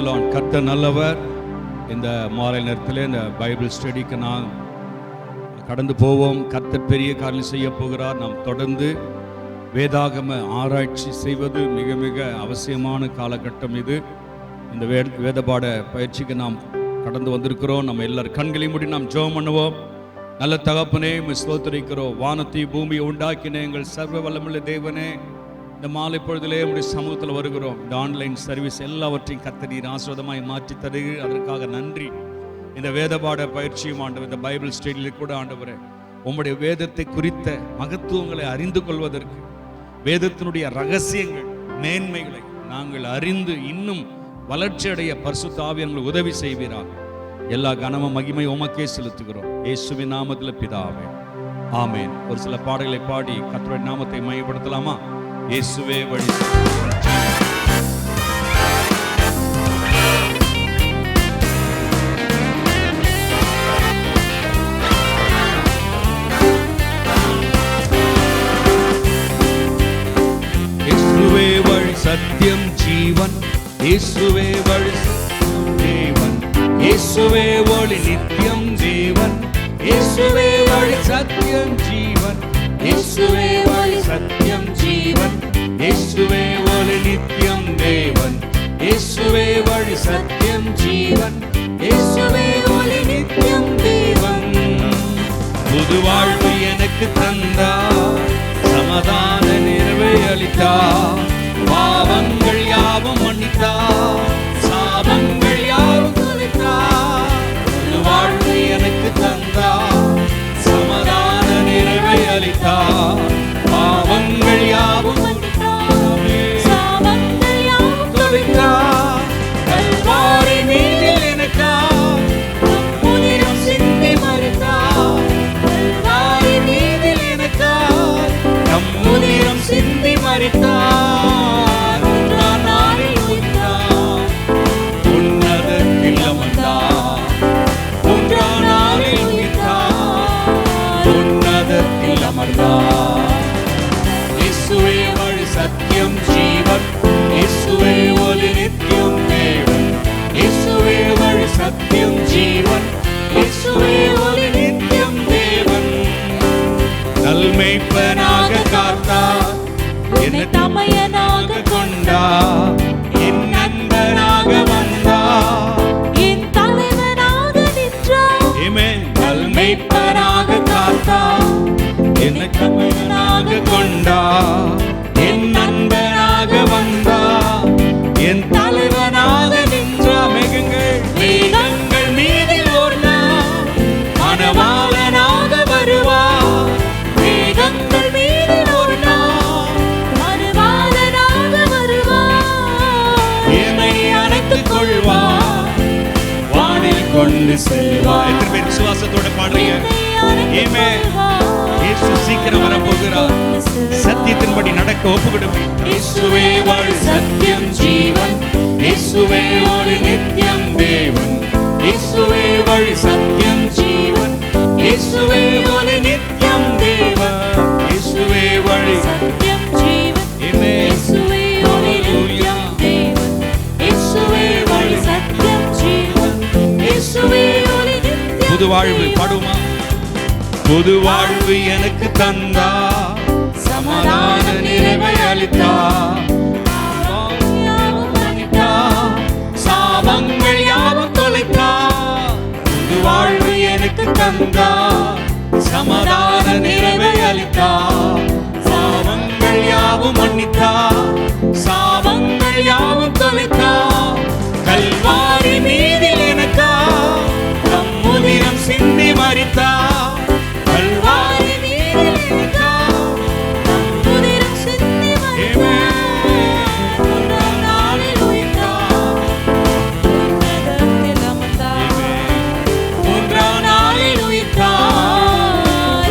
கர்த்தர் நல்லவர். இந்த மாலை நேரத்தில் இந்த பைபிள் ஸ்டடிக்கு நான் கடந்து போவோம். கர்த்தர் பெரிய காரியம் செய்ய போகிறார். நாம் தொடர்ந்து வேதாகம ஆராய்ச்சி செய்வது மிக மிக அவசியமான காலகட்டம் இது. இந்த வேதபாட பயிற்சிக்கு நாம் கடந்து வந்திருக்கிறோம். நம்ம எல்லாரும் கண்களை மூடி நாம் ஜெபம் பண்ணுவோம். நல்ல தகப்பனே, ஸ்தோத்திரிக்கிறோம். வானத்தை பூமியை உண்டாக்கின எங்கள் சர்வ வல்லமுள்ள தேவனே, இந்த மாலை பொழுதிலே உடைய சமூகத்தில் வருகிறோம். இந்த ஆன்லைன் சர்வீஸ் எல்லாவற்றையும் கர்த்தர் நீர் ஆசீர்வாதமாய் மாற்றி தருகிற அதற்காக நன்றி. இந்த வேதபாட பயிற்சியும் ஆண்டவர், இந்த பைபிள் ஸ்டடியில் கூட ஆண்டவரே, உம்முடைய வேதத்தை குறித்த மகத்துவங்களை அறிந்து கொள்வதற்கு, வேதத்தினுடைய ரகசியங்கள் மேன்மைகளை நாங்கள் அறிந்து இன்னும் வளர்ச்சி அடைய பரிசுத்த ஆவியானவர் உதவி செய்வீராக. எல்லா கனமும் மகிமை உமக்கே செலுத்துகிறோம். இயேசுவின் நாமத்தில் பிதாவே, ஆமென். ஒரு சில பாடல்களை பாடி கர்த்தருடைய நாமத்தை மையப்படுத்தலாமா? இயேசுவே வழி. இயேசுவே வழி சத்தியம் ஜீவன், இயேசுவே வழி தேவன், இயேசுவே ஒளி நித்தியம் தேவன், இயேசுவே வழி சத்தியம் ஜீவன், இயேசுவே ஒளி சத்தியம் ஜீவன், இயேசுவே ஒளி நித்தியம் தேவன், இயேசுவே வழி சத்தியம் ஜீவன், இயேசுவே ஒளி நித்தியம் தேவன். புது வாழ்வு எனக்கு தந்தார், சமாதான நிறைவை அளித்தார், பாவங்கள் யாவும் மன்னித்தார், சாபங்கள் யாவும் தொலைத்தார். புது வாழ்வு எனக்கு தந்தார், சமாதான நிறைவை அளித்தார், பாவங்கள் யாவும் சாபங்கள் யாவும் தொலைத்தார். கல்வாரி மீதில் எனக்காய் புனிதம் சிந்தி மரித்தார், கல்வாரி மீதில் எனக்காய் புனிதம் சிந்தி மரித்தார். மூன்றாம் நாளில் உயிர்த்தார், உன்னதத்தில் அமர்ந்தார். மூன்றாம் நாளில் உயிர்த்தார், உன்னதத்தில் அமர்ந்தார். இயேசுவே வழி சத்தியம் ஜீவன், இயேசுவே ஒளி நித்தியம் தேவன், இயேசுவே வழி சத்தியம் ஜீவன், இயேசுவே ஒளி நித்தியம் தேவன். நல்மெய்ப்பனாக காத்தார், என்னை தமையனாக கொண்டார், என் நண்பனாக வந்தார், என் தலைவனாக நின்றார். ஆமென். நல்மெய்ப்பனாக காத்தார், என்னை தமையனாக கொண்டார், என் நண்பனாக வந்தார், என் தலைவனாக நின்றார். மேகங்கள் மீதில் ஒரு நாள் மணவாளனாக வருவார். மேகங்கள் மீதில் ஒரு நாள் மணவாளனாக வருவார். என்னை அணைத்துக் கொள்வார், வானில் கொண்டு செல்வார். எத்தனை பேர் விசுவாசத்தோட பாடுறீங்க? ஆமென். இயேசு சீக்கிரம் வரப்போகிறார். சத்தியத்தின்படி நடக்க ஒப்புக்கொடுங்க. இயேசுவே வழி சத்தியம் ஜீவன், இயேசுவே ஒளி நித்தியம் தேவன், இயேசுவே வழி சத்தியம் ஜீவன், இயேசுவே ஒளி நித்தியம் தேவன், இயேசுவே வழி சத்தியம் ஜீவன், இயேசுவே ஒளி நித்தியம் தேவன், இயேசுவே வழி சத்தியம் ஜீவன், இயேசுவே ஒளி நித்தியம். புது வாழ்வு பாடுமா? புது வாழ்வு எனக்கு தந்தார், சமாதான நிறைவை அளித்தார், சாபங்கள் யாவும் தொலைத்தார். புது வாழ்வு எனக்கு தந்தார், சமாதான நிறைவை அளித்தார், சாபங்கள் யாவும் மன்னித்தார், சாபங்கள் யாவும் தொலைத்தார். கல்வாரி மீதில் எனக்காய் தம்முதிரம் சிந்தி மரித்தார். கல்வாரி மீதில் எனக்காய் தம்முதிரம் சிந்தி மரித்தார். மூன்றாம் நாளில் உயிர்த்தார், உன்னதத்தில் அமர்ந்தார். மூன்றாம் நாளில் உயிர்த்தார்,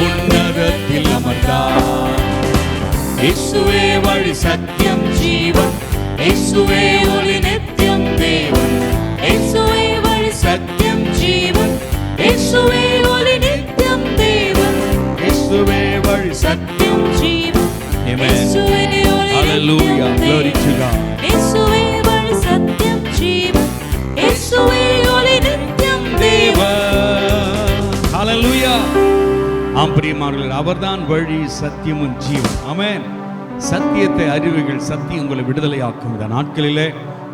உன்னதத்தில் அமர்ந்தார். இயேசுவே வழி சத்தியம் ஜீவன், இயேசுவே ஒளி நித்தியம் தேவன், இயேசுவே வழி சத்தியம் ஜீவன், இயேசுவே ஒளி நித்தியம் தேவன், இயேசுவே வழி சத்தியம் ஜீவன். Amen. Hallelujah. Glory to God. இயேசுவே வழி சத்தியம் ஜீவன், ஆம் பிரியமானவர்களே, அவர்தான் வழி, சத்தியமும் ஜீவன். ஆமென். சத்தியத்தை அறிவுகள், சத்தியம் உங்களை விடுதலையாக்கும். இந்த நாட்களிலே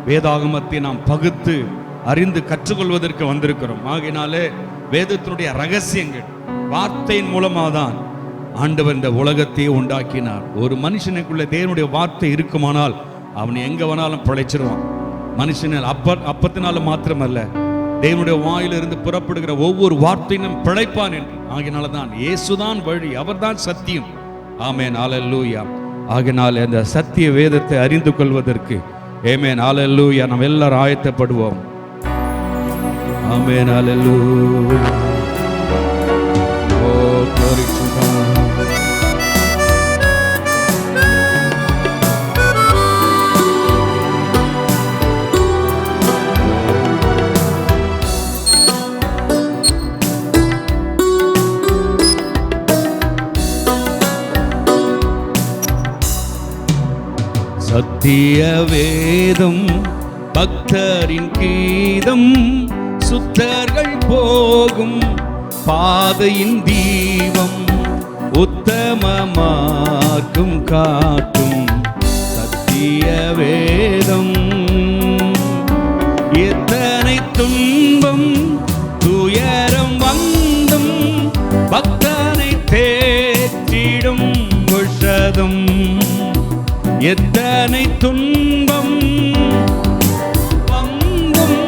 வேதாகமத்தை நாம் பகுத்து அறிந்து கற்றுக்கொள்வதற்கு வந்திருக்கிறோம். ஆகையினாலே வேதத்தினுடைய ரகசியங்கள் வார்த்தையின் மூலமாக தான் ஆண்டவர் இந்த உலகத்தையே உண்டாக்கினார். ஒரு மனுஷனுக்குள்ள தேவனுடைய வார்த்தை இருக்குமானால் அவன் எங்க வேணாலும் பிழைச்சிருவான். மனுஷனால் அப்பத்தினால மாத்திரமல்ல, தேவனுடைய வாயிலிருந்து புறப்படுகிற ஒவ்வொரு வார்த்தையிலும் பிழைப்பான் என்று. ஆகையினால தான் இயேசுதான் வழி, அவர்தான் சத்தியம். ஆமென், அல்லேலூயா. ஆகையினால அந்த சத்திய வேதத்தை அறிந்து கொள்வதற்கு ஆமென், அல்லேலூயா, நாம் எல்லாரும் ஆயத்தப்படுவோம். ஆமென், அல்லேலூயா. ஓ glory to God. சத்திய வேதம் பக்தரின் கீதம், சுத்தர்கள் போகும் பாதையின் தீபம், உத்தம மார்க்கம் காட்டும் சத்திய வேதம். எத்தனை துன்பம் துயரம் வந்தும் பக்தனை தேற்றிடும் விஷதம். எத்தனை துன்பம் வந்தும்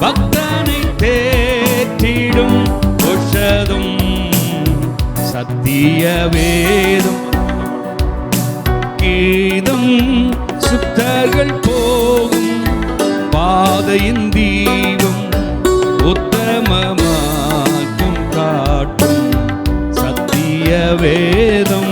பக்தனை தேற்றிடும் விஷதம் சத்திய வேதம். கீதம், சுத்தர்கள் போகும் பாதையின் தீபம், உத்தம மார்க்கம் காட்டும் சத்திய வேதம்.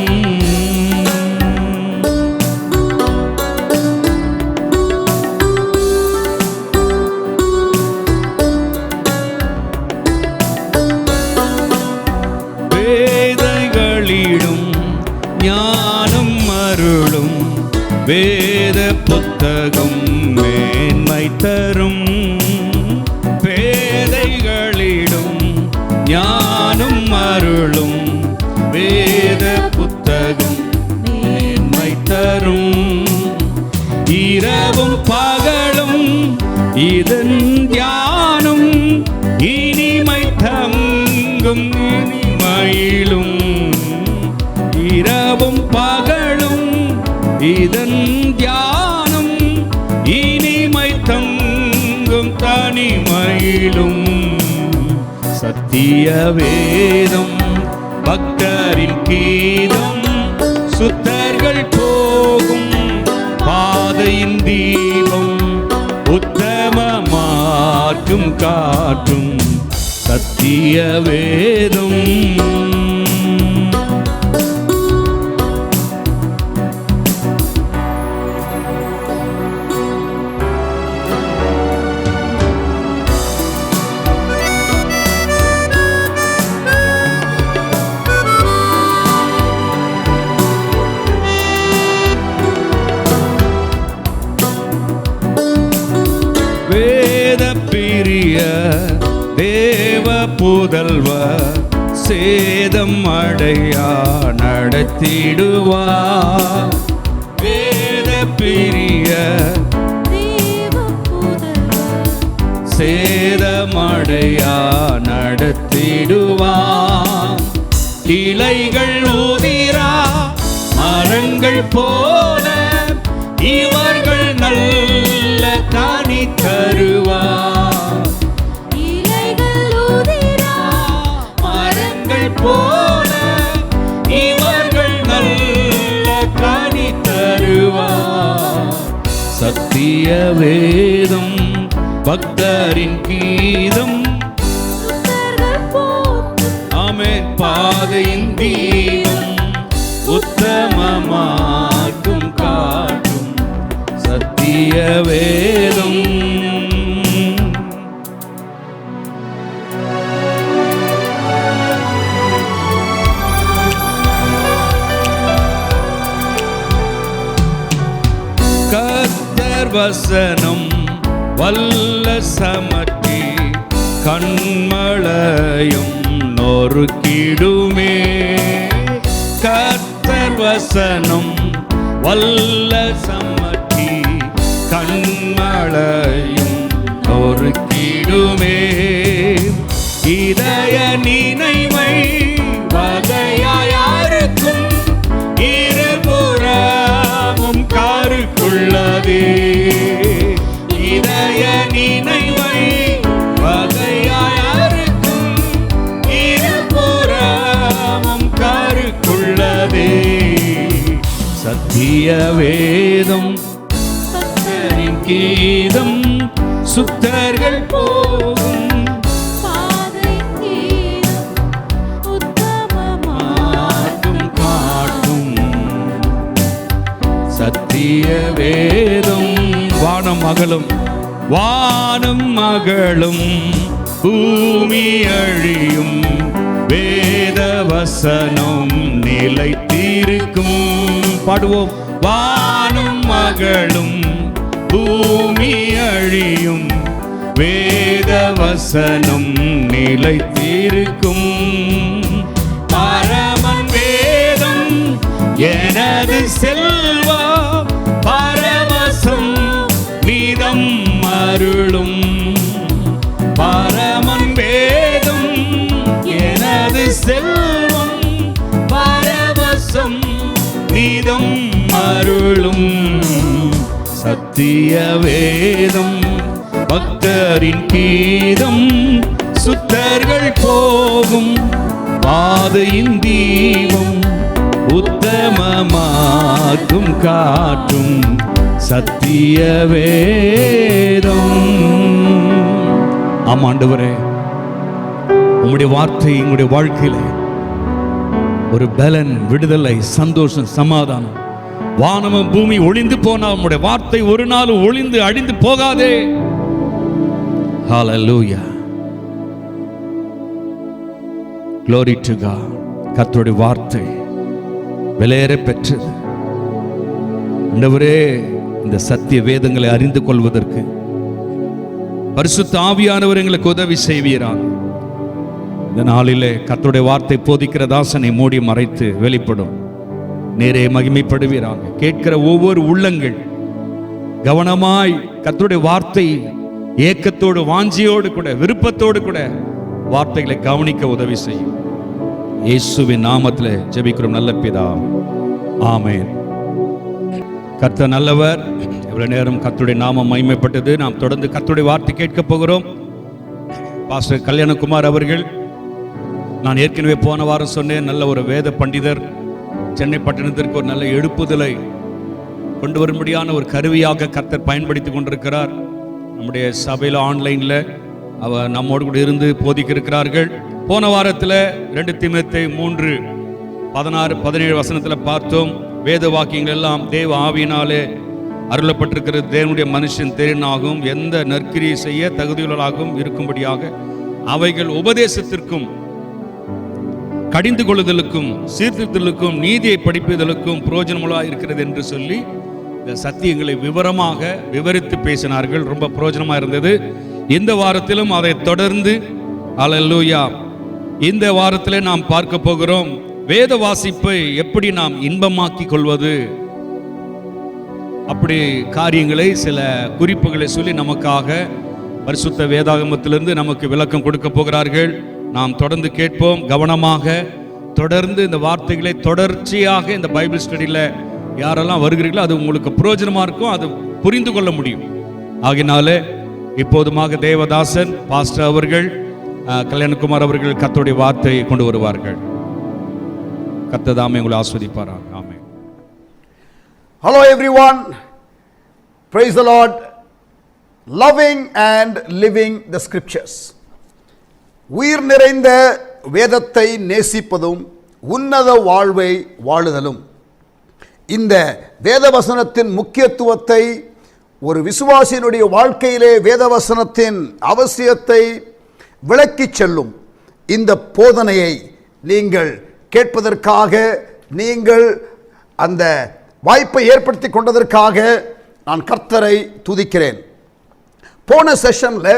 ஞானம் அருளும் வேத புத்தகம் மேன்மை தரும். பேதைகளிடும் ஞானம் அருளும் வேத புத்தகம் மேன்மை தரும். இரவும் பகலும் இதன் தியானம், இனிமை தங்கும் இனிமையிலும். இரவும் பகலும் இதன் தியானம், இனிமை தங்கும் தனிமையிலும். சத்திய வேதம் பக்தரின் கீதம், சுத்தர்கள் போகும் பாதையின் தீபம், உத்தம மார்க்கம் காட்டும் சத்திய வேதம். வேத பிரிய தேவ புதல்வ, சேதம் அடையா நடத்திடுவா. வேத பிரிய தேவ புதல்வ, சேதமடையா நடத்திடுவா. இலைகள் உதிரா மரங்கள் போல இவர்கள் நல்ல கனி தருவார். இலைகள் உதிரா மரங்கள் போல இவர்கள் நல்ல கனி தருவார். சத்திய வேதம் பக்தரின் கீதம், ஆமென், பாதையின் தீபம், உத்தம மார்க்கம் காட்டும் சத்திய வேதம். கர்த்தர் வசனம் வல்ல சமட்டி, கண்மலையும் நொறுக்கிடுமே. கர்த்தர் வசனம் வல்ல சம்மட்டி கண்மலையும் நொறுக்கிடுமே. இதய நினைவை வகையாருக்கும் இருபுறமும் காருக்குள்ளதே. இதய நினைவை வகையாருக்கும் இருபுறமும் காருக்குள்ளதே. சத்திய வேதம் பக்தரின் கீதம் சுத்தர்கள் போகும் சத்திய வேதம். வானம் அகலும் வானம் மகளும் பூமி அழியும் வேத வசனம் நிலைத்திருக்கும். பாடுவோம். வானம் மகளும் பூமி அழியும் வேத வசனம் நிலைத்திருக்கும். பரமன் வேதம் எனது செல்வா பரவசம் நீதம் அருளும். பரமன் வேதம் எனது செல்வம் பரவசம் நீதம் அருளும். சத்திய வேதம் பக்தரின் கீதம் சுத்தர்கள் போகும் பாதையின் தீபம் உத்தமமாக்கும் காற்றும் சத்திய வேதம். ஆமாண்டவரே, உம்முடைய வார்த்தை எங்களுடைய வாழ்க்கையில ஒரு பலன், விடுதலை, சந்தோஷம், சமாதானம். வானமும் பூமி ஒளிந்து போனா உம்முடைய வார்த்தை ஒரு நாள் ஒளிந்து அழிந்து போகாதே. ஹல்லேலூயா, glory to God. கர்த்தருடைய வார்த்தை விலையேற பெற்றது. ஆண்டவரே, இந்த சத்திய வேதங்களை அறிந்து கொள்வதற்கு பரிசுத்த ஆவியானவர் எங்களுக்கு உதவி செய்வீராக. இந்த நாளிலே கர்த்தருடைய வார்த்தை போதிக்கிற தாசனை மூடி மறைத்து வெளிப்படும் நேரே மகிமைப்படுவீராக. கேட்கிற ஒவ்வொரு உள்ளங்கள் கவனமாய் கர்த்தருடைய வார்த்தை ஏக்கத்தோடு, வாஞ்சியோடு கூட, விருப்பத்தோடு கூட வார்த்தைகளை கவனிக்க உதவி செய்யும். இயேசுவின் நாமத்தில் ஜெபிக்கிறோம் நல்ல பிதாவே, ஆமென். கர்த்தர் நல்லவர். இவ்வளவு நேரம் கர்த்தருடைய நாமம் மகிமைப்பட்டது. நாம் தொடர்ந்து கர்த்தருடைய வார்த்தை கேட்க போகிறோம். பாஸ்டர் கல்யாணகுமார் அவர்கள், நான் ஏற்கனவே போன வாரம் சொன்னேன், நல்ல ஒரு வேத பண்டிதர், சென்னை பட்டணத்திற்கு ஒரு நல்ல எழுப்புதலை கொண்டு வரும்படியான ஒரு கருவியாக கர்த்தர் பயன்படுத்தி கொண்டிருக்கிறார். நம்முடைய சபையில் ஆன்லைனில் அவர் நம்மோடு கூட இருந்து போதிக்க இருக்கிறார்கள். போன வாரத்தில் 2 தீமோத்தேயு 3:16-17 வசனத்தில் பார்த்தோம். வேத வாக்கியங்கள் எல்லாம் தேவ ஆவியினாலே அருளப்பட்டிருக்கிறது. தேவனுடைய மனுஷன் தெரினாகும் எந்த நற்கிரியை செய்ய தகுதியுள்ளவர்களாகவும் இருக்கும்படியாக அவைகள் உபதேசத்திற்கும் கடிந்து கொள்ளுதலுக்கும் சீர்திருத்தலுக்கும் நீதியை படிப்பதற்கும் பிரயோஜனமுள்ளதாக இருக்கிறது என்று சொல்லி இந்த சத்தியங்களை விவரமாக விவரித்து பேசினார்கள். ரொம்ப பிரயோஜனமாக இருந்தது. இந்த வாரத்திலும் அதை தொடர்ந்து அல்லேலூயா, இந்த வாரத்திலே நாம் பார்க்க போகிறோம், வேத வாசிப்பை எப்படி நாம் இன்பமாக்கி கொள்வது. அப்படி காரியங்களை, சில குறிப்புகளை சொல்லி நமக்காக பரிசுத்த வேதாகமத்திலிருந்து நமக்கு விளக்கம் கொடுக்க போகிறார்கள். நாம் தொடர்ந்து கேட்போம் கவனமாக. தொடர்ந்து இந்த வார்த்தைகளை தொடர்ச்சியாக இந்த பைபிள் ஸ்டடியில் யாரெல்லாம் வருகிறீர்களோ அது உங்களுக்கு பிரயோஜனமாக இருக்கும், அது புரிந்து கொள்ள முடியும். ஆகினாலே இப்போதுமாக தேவதாசன் பாஸ்டர் அவர்கள், கல்யாணகுமார் அவர்கள் கர்த்தருடைய வார்த்தையை கொண்டு வருவார்கள். கர்த்தர் தாமே உங்களை ஆஸ்வதிப்பாராக. ஆமென். Hello everyone, praise the Lord. Loving and living the scriptures. உயிர் நிறைந்த வேதத்தை நேசிப்பதும் உன்னத வாழ்வை வாழுதலும். இந்த வேதவசனத்தின் முக்கியத்துவத்தை, ஒரு விசுவாசியினுடைய வாழ்க்கையிலே வேதவசனத்தின் அவசியத்தை விளக்கிச் செல்லும் இந்த போதனையை நீங்கள் கேட்பதற்காக, நீங்கள் அந்த வாய்ப்பை ஏற்படுத்தி கொண்டதற்காக நான் கர்த்தரை துதிக்கிறேன். போன செஷனில்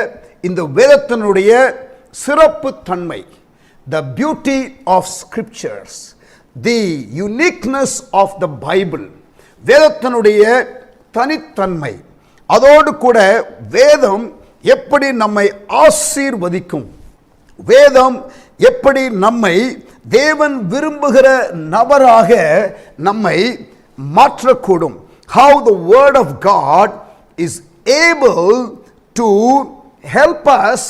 இந்த வேதத்தினுடைய சிறப்பு தன்மை, the beauty of scriptures, the uniqueness of the Bible, வேதத்தினுடைய தனித்தன்மை, அதோடு கூட வேதம் எப்படி நம்மை ஆசீர்வதிக்கும், வேதம் எப்படி நம்மை தேவன் விரும்புகிற நபராக நம்மை மாற்றக்கூடும், how the word of God is able to help us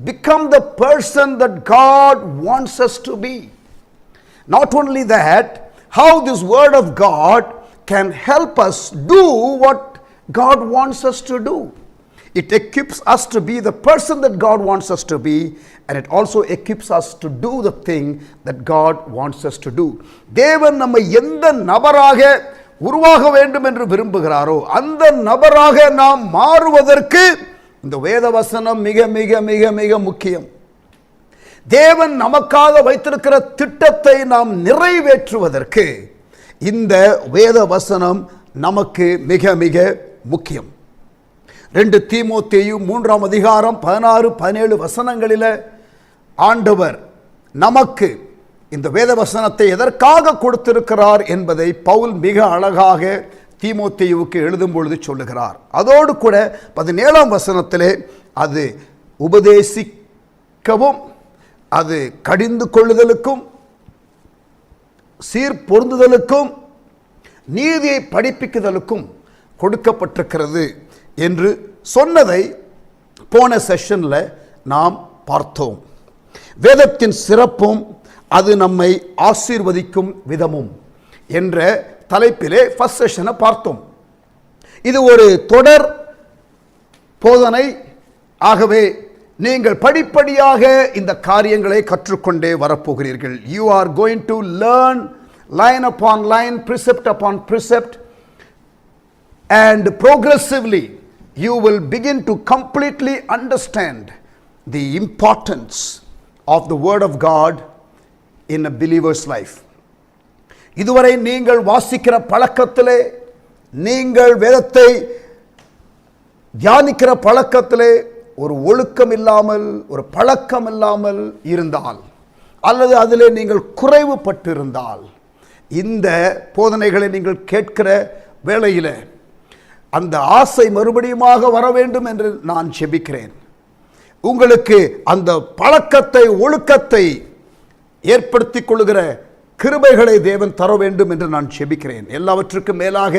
become the person that God wants us to be. Not only that, how this word of God can help us do what God wants us to do. It equips us to be the person that God wants us to be, and it also equips us to do the thing that God wants us to do. தேவன் நம்மை எந்த நபராக உருவாக வேண்டும் என்று விரும்புகிறாரோ அந்த நபராக நாம் மாறுவதற்கு இந்த வேதவசனம் மிக மிக மிக மிக முக்கியம். தேவன் நமக்காக வைத்திருக்கிற திட்டத்தை நாம் நிறைவேற்றுவதற்கு இந்த வேதவசனம் நமக்கு மிக மிக முக்கியம். 2 தீமோத்தேயு 3ஆம் அதிகாரம் 16-17 வசனங்களில் ஆண்டவர் நமக்கு இந்த வேதவசனத்தை எதற்காக கொடுத்திருக்கிறார் என்பதை பவுல் மிக அழகாக தீமோத்தேயுவுக்கு எழுதும் பொழுது சொல்லுகிறார். அதோடு கூட 17ஆம் வசனத்திலே அது உபதேசிக்கவும், அது கடிந்து கொள்ளுதலுக்கும், சீர் பொருந்துதலுக்கும், நீதியை படிப்பிக்குதலுக்கும் கொடுக்கப்பட்டிருக்கிறது என்று சொன்னதை போன செஷன்ல நாம் பார்த்தோம். வேதத்தின் சிறப்பும் அது நம்மை ஆசீர்வதிக்கும் விதமும் என்ற தலைப்பிலே ஃபர்ஸ்ட் செஷனை பார்த்தோம். இது ஒரு தொடர் போதனை. ஆகவே நீங்கள் படிப்படியாக இந்த காரியங்களை கற்றுக்கொண்டே வரப்போகிறீர்கள். You are going to learn line upon line, precept upon precept, and progressively you will begin to completely understand the importance of the word of God in a believer's life. இதுவரை நீங்கள் வாசிக்கிற பழக்கத்திலே, நீங்கள் வேதத்தை தியானிக்கிற பழக்கத்திலே ஒரு ஒழுக்கம் இல்லாமல், ஒரு பழக்கம் இல்லாமல் இருந்தால், அல்லது அதிலே நீங்கள் குறைவுபட்டிருந்தால், இந்த போதனைகளை நீங்கள் கேட்கிற வேளையில் அந்த ஆசை மறுபடியுமாக வர வேண்டும் என்று நான் ஜெபிக்கிறேன். உங்களுக்கு அந்த பழக்கத்தை, ஒழுக்கத்தை ஏற்படுத்திக் கொள்ளுகிற கிருபைகளை தேவன் தர வேண்டும் என்று நான் ஜெபிக்கிறேன். எல்லாவற்றுக்கும் மேலாக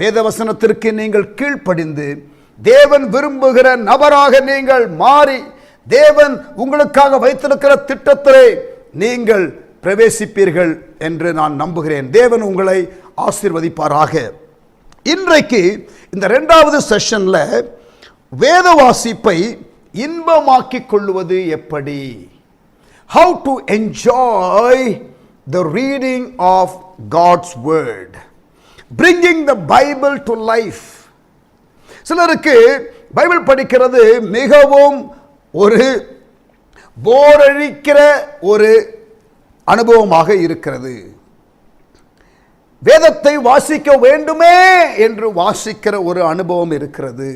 வேதவசனத்திற்கு நீங்கள் கீழ்ப்படிந்து தேவன் விரும்புகிற நபராக நீங்கள் மாறி தேவன் உங்களுக்காக வைத்திருக்கிற திட்டத்திலே நீங்கள் பிரவேசிப்பீர்கள் என்று நான் நம்புகிறேன். தேவன் உங்களை ஆசீர்வதிப்பாராக. இன்றைக்கு இந்த 2வது செஷன்ல வேத வாசிப்பை இன்பமாக்கிக் கொள்வது எப்படி, how to enjoy the reading of God's word, bringing the Bible to life. சிலருக்கு பைபிள் படிக்கிறது மிகவும் ஒரு போரடிக்கிற ஒரு அனுபவமாக இருக்கிறது. வேதத்தை வாசிக்க வேண்டுமே என்று வாசிக்கிற ஒரு அனுபவம் இருக்கிறது.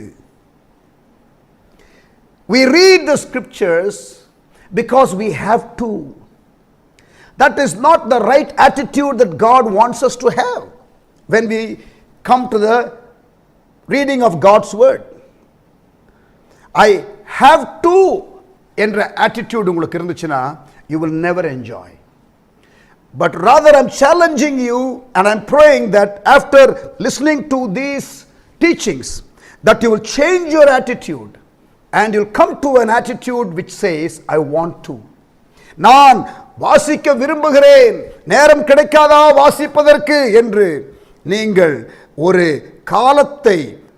We read the scriptures because we have to. That is not the right attitude that God wants us to have when we come to the reading of God's word. I have to என்ற attitude உங்களுக்கு இருந்துச்சுன்னா you will never enjoy. But rather I'm challenging you and I'm praying that after listening to these teachings that you will change your attitude and you'll come to an attitude which says I want to. நான் வாசிக்க விரும்புகிறேன், நேரம் கிடைக்காதா வாசிப்பதற்கு என்று நீங்கள் ஒரு காலத்தை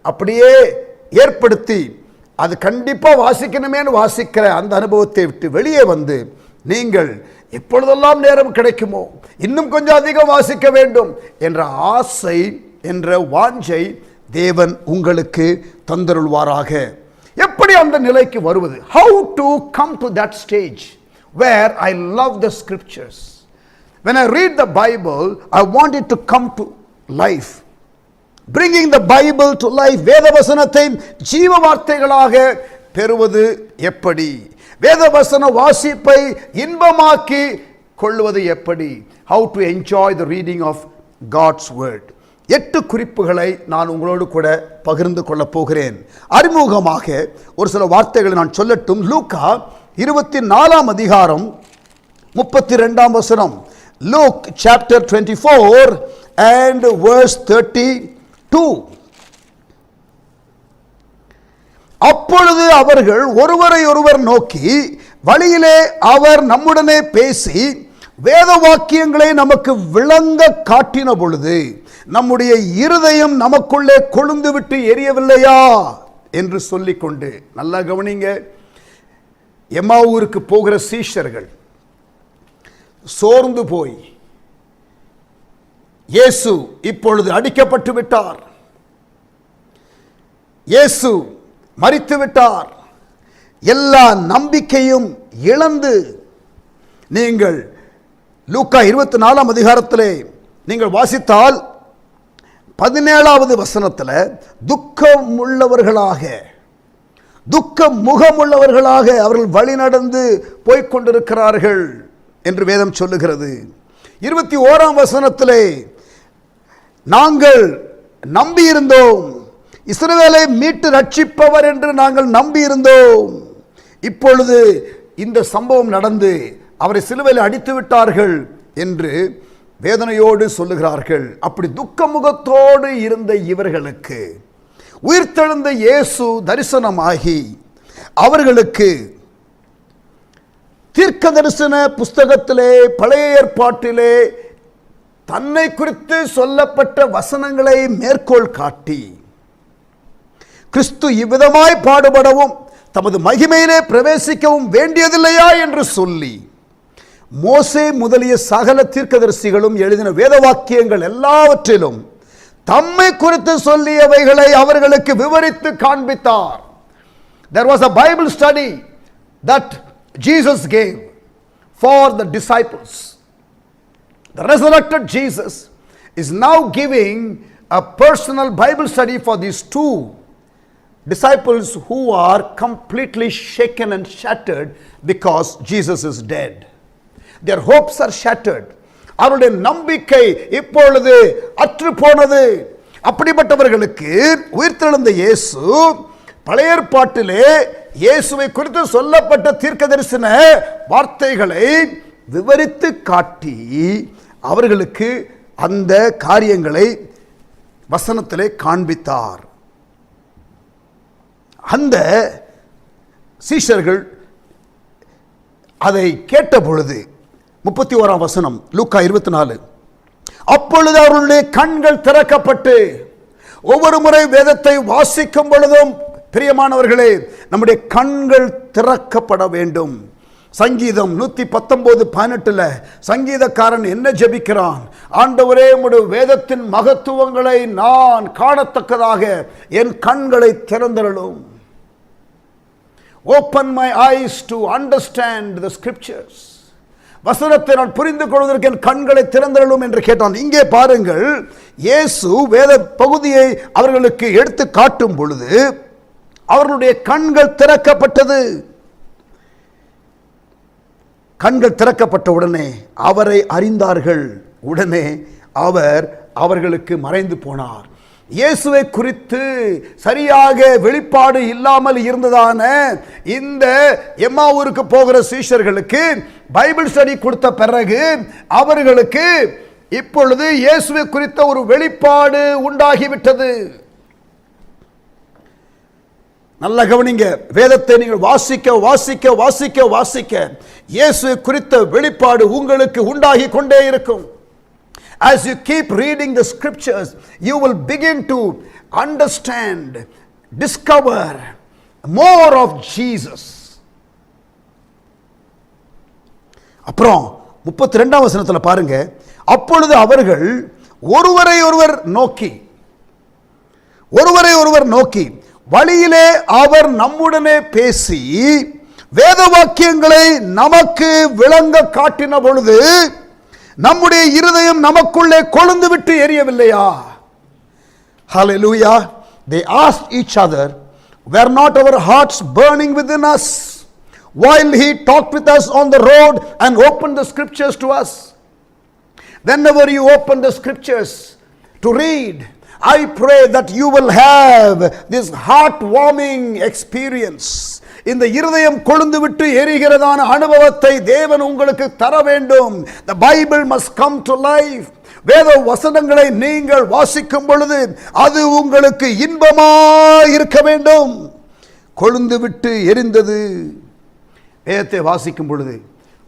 அப்படியே ஏற்படுத்தி அது கண்டிப்பாக வாசிக்கணுமேனு வாசிக்கிற அந்த அனுபவத்தை விட்டு வெளியே வந்து நீங்கள் எப்பொழுதெல்லாம் நேரம் கிடைக்குமோ இன்னும் கொஞ்சம் அதிகம் வாசிக்க வேண்டும் என்ற ஆசை என்ற வாஞ்சை தேவன் உங்களுக்கு தந்தருள்வாராக. எப்படி அந்த நிலைக்கு வருவது? How to come to that stage where I love the scriptures. When I read the Bible, I want it to come to life. Bringing the Bible to life. வேத வசனத்தை ஜீவ வார்த்தைகளாக பெறுவது எப்படி? வேதவசன வாசிப்பை இன்பமாக்கி கொள்வது எப்படி? How to enjoy the reading of God's word. 8 குறிப்புகளை நான் உங்களோடு கூட பகிர்ந்து கொள்ள போகிறேன். அறிமுகமாக ஒரு சில வார்த்தைகளை நான் சொல்லட்டும். லூக்கா 24 அதிகாரம் 32 வசனம். Luke chapter 24 and verse 32. அப்பொழுது அவர்கள் ஒருவரை ஒருவர் நோக்கி, வழியிலே அவர் நம்முடனே பேசி வேத வாக்கியங்களை நமக்கு விளங்க காட்டின பொழுது நம்முடைய இருதயம் நமக்குள்ளே கொழுந்து விட்டு எரியவில்லையா என்று சொல்லிக்கொண்டு, நல்லா கவனிங்க, எம்மாவூருக்கு போகிற சீஷர்கள் சோர்ந்து போய், இயேசு இப்பொழுது அடிக்கப்பட்டு விட்டார், இயேசு மரித்து விட்டார், எல்லா நம்பிக்கையும் இழந்து, நீங்கள் லூக்கா 24 அதிகாரத்திலே நீங்கள் வாசித்தால் 17வது வசனத்தில் துக்கமுள்ளவர்களாக, துக்க முகமுள்ளவர்களாக அவர்கள் வழி நடந்து போய்கொண்டிருக்கிறார்கள் என்று வேதம் சொல்லுகிறது. 21ஆம் வசனத்திலே, நாங்கள் நம்பியிருந்தோம், இஸ்ரவேலை மீட்டு ரட்சிப்பவர் என்று நாங்கள் நம்பியிருந்தோம், இப்பொழுது இந்த சம்பவம் நடந்து அவரை சிலுவையில் அடித்து விட்டார்கள் என்று வேதனையோடு சொல்லுகிறார்கள். அப்படி துக்கமுகத்தோடு இருந்த இவர்களுக்கு உயிர்த்தெழுந்த இயேசு தரிசனமாகி அவர்களுக்கு தீர்க்க தரிசன புஸ்தகத்திலே, பழைய ஏற்பாட்டிலே தன்னை குறித்து சொல்லப்பட்ட வசனங்களை மேற்கோள் காட்டி, கிறிஸ்து இவ்விதமாய் பாடுபடவும் தமது மகிமையிலே பிரவேசிக்கவும் வேண்டியதில்லையா என்று சொல்லி, மோசே முதலிய சகல தீர்க்கதரிசிகளும் எழுதின வேத வாக்கியங்கள் எல்லாவற்றிலும் தம்மை குறித்து சொல்லியவைகளை அவர்களுக்கு விவரித்து காண்பித்தார். There was a Bible study that Jesus gave for the disciples. The resurrected Jesus is now giving a personal Bible study for these two disciples who are completely shaken and shattered because Jesus is dead. Their hopes are shattered. அவருடைய நம்பிக்கை இப்பொழுது அற்று போனது. அப்படிப்பட்டவர்களுக்கு உயிர்த்தெழுந்த இயேசு பழைய ஏற்பாட்டிலே இயேசுவை குறித்து சொல்லப்பட்ட தீர்க்கதரிசன வார்த்தைகளை விவரித்து காட்டி அவர்களுக்கு அந்த காரியங்களை வசனத்திலே காண்பித்தார். அந்த சீஷர்கள் அதை கேட்ட பொழுது 31ஆம் வசனம், லூக்கா 24, அப்பொழுது அவர்களுடைய கண்கள் திறக்கப்பட்டு, ஒவ்வொரு முறை வேதத்தை வாசிக்கும் பொழுதும் பிரியமானவர்களே நம்முடைய கண்கள் திறக்கப்பட வேண்டும். சங்கீதம் 119:18 சங்கீதக்காரன் என்ன ஜெபிக்கிறான்? ஆண்டவரே, உம்முடைய வேதத்தின் மகத்துவங்களை நான் காணத்தக்கதாக என் கண்களை திறந்தருளும். Open my eyes to understand the scriptures. வசனத்தை நான் புரிந்து கொள்வதற்கு என் கண்களை திறந்தருளும் என்று கேட்டான். இங்கே பாருங்கள், இயேசு வேத பகுதியை அவர்களுக்கு எடுத்து காட்டும் பொழுது அவர்களுடைய கண்கள் திறக்கப்பட்டது. கண்கள் திறக்கப்பட்ட உடனே அவரை அறிந்தார்கள். உடனே அவர் அவர்களுக்கு மறைந்து போனார். இயேசுவை குறித்து சரியாக வெளிப்பாடு இல்லாமல் இருந்ததான இந்த எம்மாவூருக்கு போகிற சீஷர்களுக்கு பைபிள் ஸ்டடி கொடுத்த பிறகு அவர்களுக்கு இப்பொழுது இயேசுவை குறித்த ஒரு வெளிப்பாடு உண்டாகிவிட்டது. நல்ல கவனிங்க, வேதத்தை நீங்கள் வாசிக்க வாசிக்க வாசிக்க வாசிக்க இயேசுவை குறித்த வெளிப்பாடு உங்களுக்கு உண்டாகி கொண்டே இருக்கும். As you keep reading the scriptures, you will begin to understand, discover more of Jesus. அப்புறம் 32ஆம் வசனத்தில் பாருங்க, அப்பொழுது அவர்கள் ஒருவரை ஒருவர் நோக்கி வழியிலே அவர் நம்முடனே பேசி வேத வாக்கியங்களை நமக்கு விளங்க காட்டின பொழுது நம்முடைய இருதயம் நமக்குள்ளே கொழுந்து விட்டு எரியவில்லையா? Hallelujah. They asked each other, were not our hearts burning within us while he talked with us on the road and opened the scriptures to us. Whenever you open the scriptures to read, I pray that you will have this heart-warming experience. இந்த இருதயம் கொழுந்து விட்டு எரிகிறதான அனுபவத்தை தேவன் உங்களுக்கு தர வேண்டும். The Bible must come to life. வேத வசனங்களை நீங்கள் வாசிக்கும் பொழுது அது உங்களுக்கு இன்பமாய் இருக்க வேண்டும். கொழுந்து விட்டு எரிந்தது. வேதத்தை வாசிக்கும் பொழுது